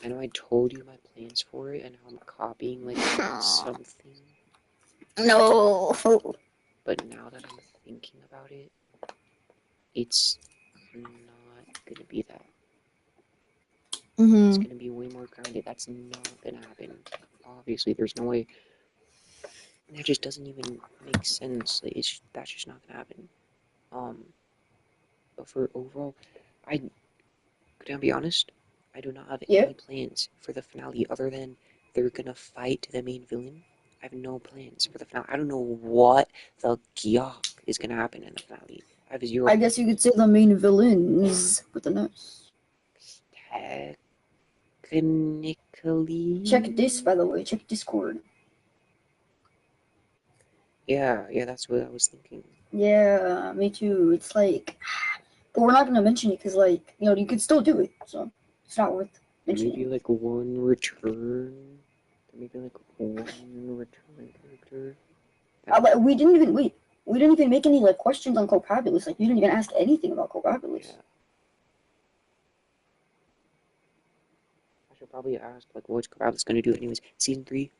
I know I told you my plans for it and how I'm copying like something, No. but now that I'm thinking about it, it's not gonna be that. It's Hmm. gonna be way more grounded. That's not gonna happen. Obviously, there's no way. That just doesn't even make sense. Like, that's just not gonna happen. But for overall, can I be honest? I do not have Yeah. any plans for the finale other than they're gonna fight the main villain. I have no plans for the finale. I don't know what the gyok is gonna happen in the finale. I have zero. I guess you could say the main villain is with the nurse. Technically. Check this, by the way. Check Discord. Yeah, that's what I was thinking. Yeah, me too. It's like, but we're not gonna mention it because, like, you could still do it. So it's not worth mentioning. Maybe like one return. Maybe like one return character. But we didn't even wait. We didn't even make any like questions on Cocabulus. Like you didn't even ask anything about Cocabulus. Yeah. I should probably ask like what's Corvallis gonna do anyways. Season 3.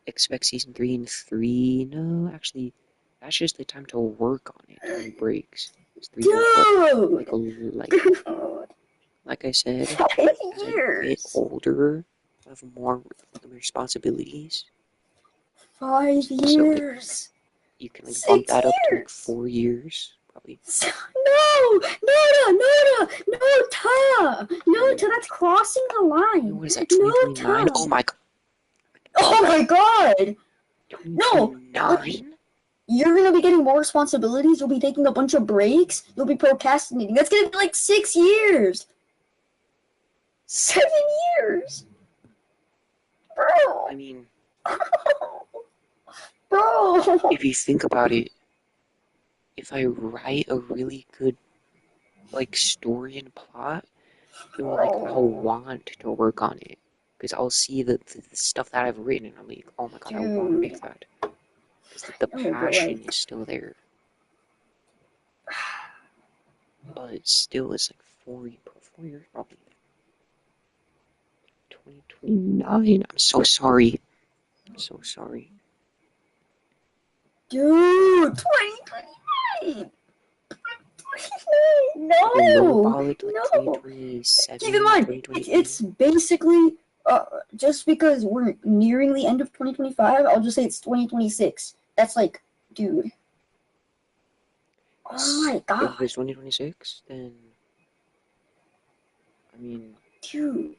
Expect season 3 in 3. No, actually, that's just the time to work on it during breaks. Dude! Like I said, 5 as I get years. older, I have more responsibilities. 5 years. You can like 6 bump that up to like years. 4 years, probably. No, Ta, that's crossing the line. What is that? No, 2029? Ta. Oh my god! Oh my god! No. 2029? You're gonna be getting more responsibilities. You'll be taking a bunch of breaks. You'll be procrastinating. That's gonna be like 6 years. 7 years, bro. I mean, Bro. if you think about it, if I write a really good like story and plot, it will like I'll want to work on it because I'll see the stuff that I've written and I'm like, oh my god, I want to make that because the passion is still there. But still, it's like 4 years probably. 2029. I'm so sorry. I'm so sorry. Dude, 2029. No. Like No. 2027, Keep in mind, it's basically just because we're nearing the end of 2025. I'll just say it's 2026. That's like, dude. Oh my god. If it's 2026, then I mean, dude.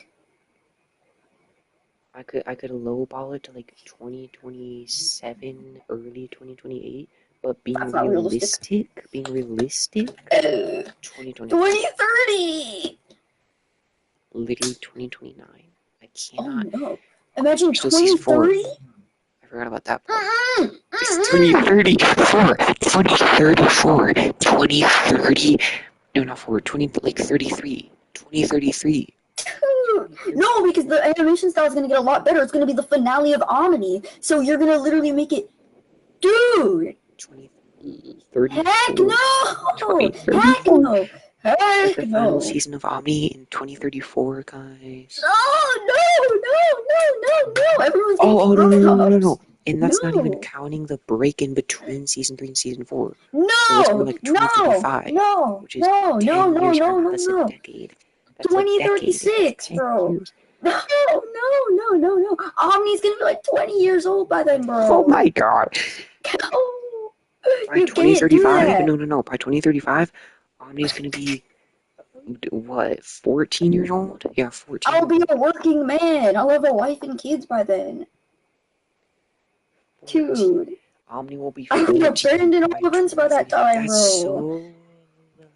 I could lowball it to like 2027, early 2028, but being realistic, 2029. 2030. Literally 2029. I cannot. Oh no! Imagine Still season 4. 2030. I forgot about that part. It's 2034. 2034. 2030. No, not 4. 33. 2033. No, because the animation style is going to get a lot better. It's going to be the finale of Omni. So you're going to literally make it... Dude! 2034. Heck no! 2034. Heck no! Like Heck the no! final season of Omni in 2034, guys. No! Everyone's Oh, no. And that's not even No. counting the break in between season 3 and season 4. No, So it's more like no, 2035, no, which is no, 10 no, years from now. no, That's a no. decade. That's a decade. That's 2036, 10 bro. years. No. Omni's gonna be like 20 years old by then, bro. Oh my god. Oh, By you can't do 2035? that. No. By 2035, Omni's gonna be, what, 14 years old? Yeah, 14. I'll be a working man. I'll have a wife and kids by then. 14. Dude. Omni will be I'll 14 be abandoned by all events by that 2030. time, That's bro. so...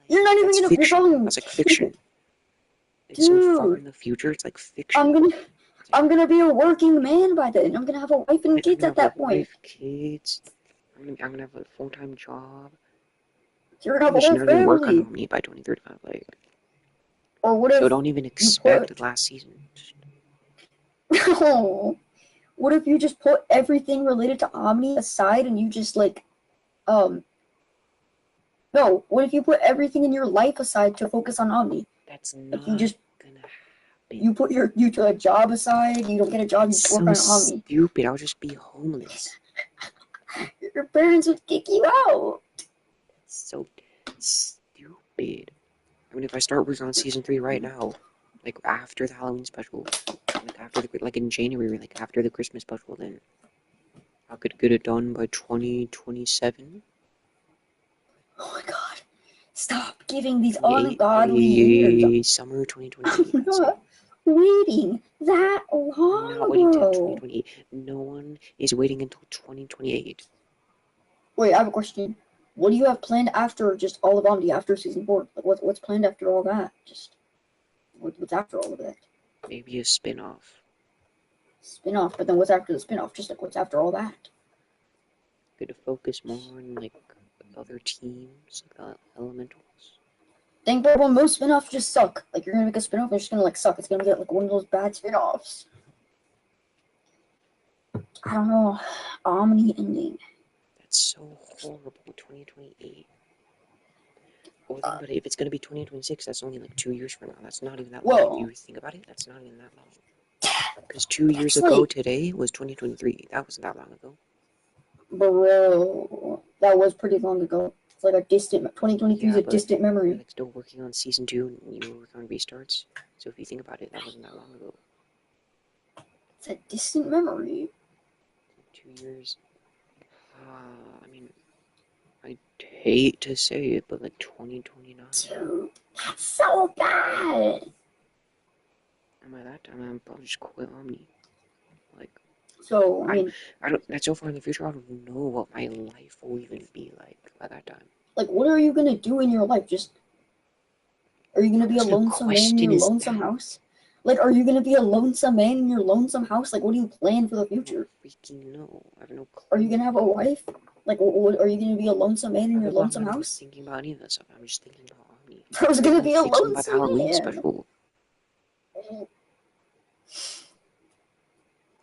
You're not even That's gonna. You're fiction. probably. That's like fiction. It's so far in Dude, the future, it's like fiction. I'm gonna be a working man by then. I'm gonna have a wife and kids I'm at gonna have that a point. wife, kids. I'm gonna have a full-time job. You're gonna have a You should whole never work on family. Omni by 2035. Like, Or what if so don't even you expect put? last season. No. What if you just put everything related to Omni aside and you just like, no. What if you put everything in your life aside to focus on Omni? That's Like not you just gonna happen. you put your job aside. You don't get a job. You That's just work so on Omni. stupid. I'll just be homeless. Your parents would kick you out. So stupid. I mean, if I start working on season 3 right now, like after the Halloween special, like in January, like after the Christmas special, then I could get it done by 2027. Oh my god! Stop giving these ungodly years. Summer 2028. I'm not waiting that I'm not long, waiting until bro. 2028. No one is waiting until 2028. Wait, I have a question. What do you have planned after just all of Omni after season 4? Like, what's planned after all that? Just what's after all of that? Maybe a spin-off. Spin-off, but then what's after the spin-off? Just like what's after all that? Could focus more on like other teams, like elementals. Dang, bro, well, most spin-offs just suck. Like you're gonna make a spin-off, it's just gonna like suck. It's gonna get like one of those bad spin-offs. I don't know. Omni ending. That's so horrible. 2028. Well, think about it. If it's gonna be 2026, that's only like 2 years from now. That's not even that long. Whoa. If you think about it, that's not even that long. Because 2 years Actually, ago today was 2023. That wasn't that long ago. bro, that was pretty long ago. It's like a distant. 2023 is a distant You're memory. like still working on season 2, and you were working on restarts. So if you think about it, that wasn't that long ago. It's a distant memory. 2 years. I mean, I hate to say it, but like 2029. Dude, that's so bad. And by that time, I'm probably just quit Omni. Like, So, I mean, I don't. That's so far in the future. I don't know what my life will even be like by that time. like, what are you gonna do in your life? Just, are you gonna be a What kind of lonesome man in question your is lonesome that? house? Like, are you gonna be a lonesome man in your lonesome house? Like, what do you plan for the I future? don't freaking know. I have no clue. Are you gonna have a wife? Like, are you gonna be a lonesome man in your lonesome I'm not house? thinking about any of that stuff. I'm just thinking about Omni. I was gonna I'm be a thinking about the lonesome Halloween man. special.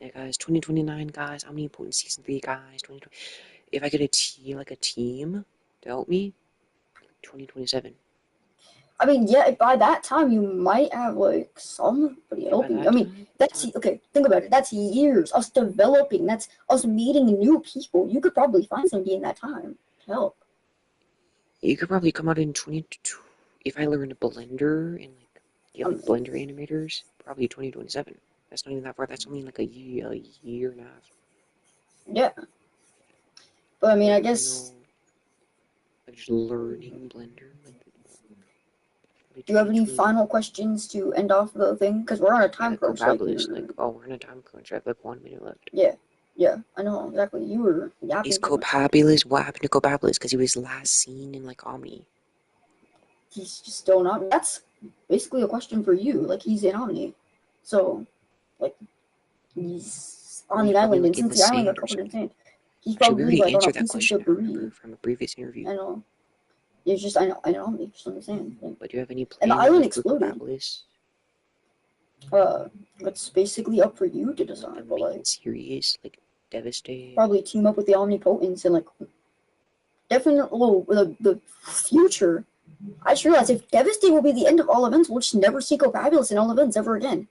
Yeah, guys, 2029, guys. Omnipotent season 3, guys. 2020. If I get a team to help me, 2027. I mean, yeah, by that time you might have like somebody helping you. I mean, okay. Think about it. That's years us developing. That's us meeting new people. You could probably find somebody in that time to help. You could probably come out in 20. If I learned Blender and like Blender animators, probably 2027. That's not even that far. That's only like a year and a half. Yeah. But I mean, I guess. Like just learning Blender. Do you have any final questions to end off the thing? Because we're on a time crunch. We're in a time crunch. I have like 1 minute left. Yeah, I know exactly. You were yapping. Is Copabulous? What happened to Copabulous? Because he was last seen in like Omni. He's just still not. That's basically a question for you. Like he's in Omni, so like he's on the island, and since the island are covered in sand, he's probably like on a piece of debris from a previous interview. I know. It's just I know Omni, just on the sand. Like, but do you have any plans? And the island exploded. Copabulous? It's basically up for you to decide. Like but like series, like Devastate. Probably team up with the Omnipotents and like definitely the future. I just realized if Devastate will be the end of all events, we'll just never see Copabulous in all events ever again.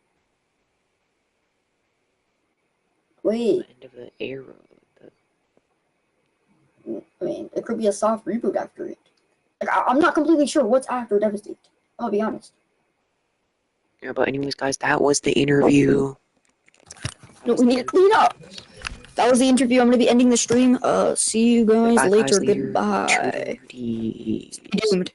Wait. The end of the era. I mean, it could be a soft reboot after it. Like, I'm not completely sure what's after Devastate. I'll be honest. Yeah, but anyways, guys, that was the interview. No, we need to clean up. That was the interview. I'm gonna be ending the stream. See you guys Goodbye, later. guys, later. Goodbye. Treaties. Doomed.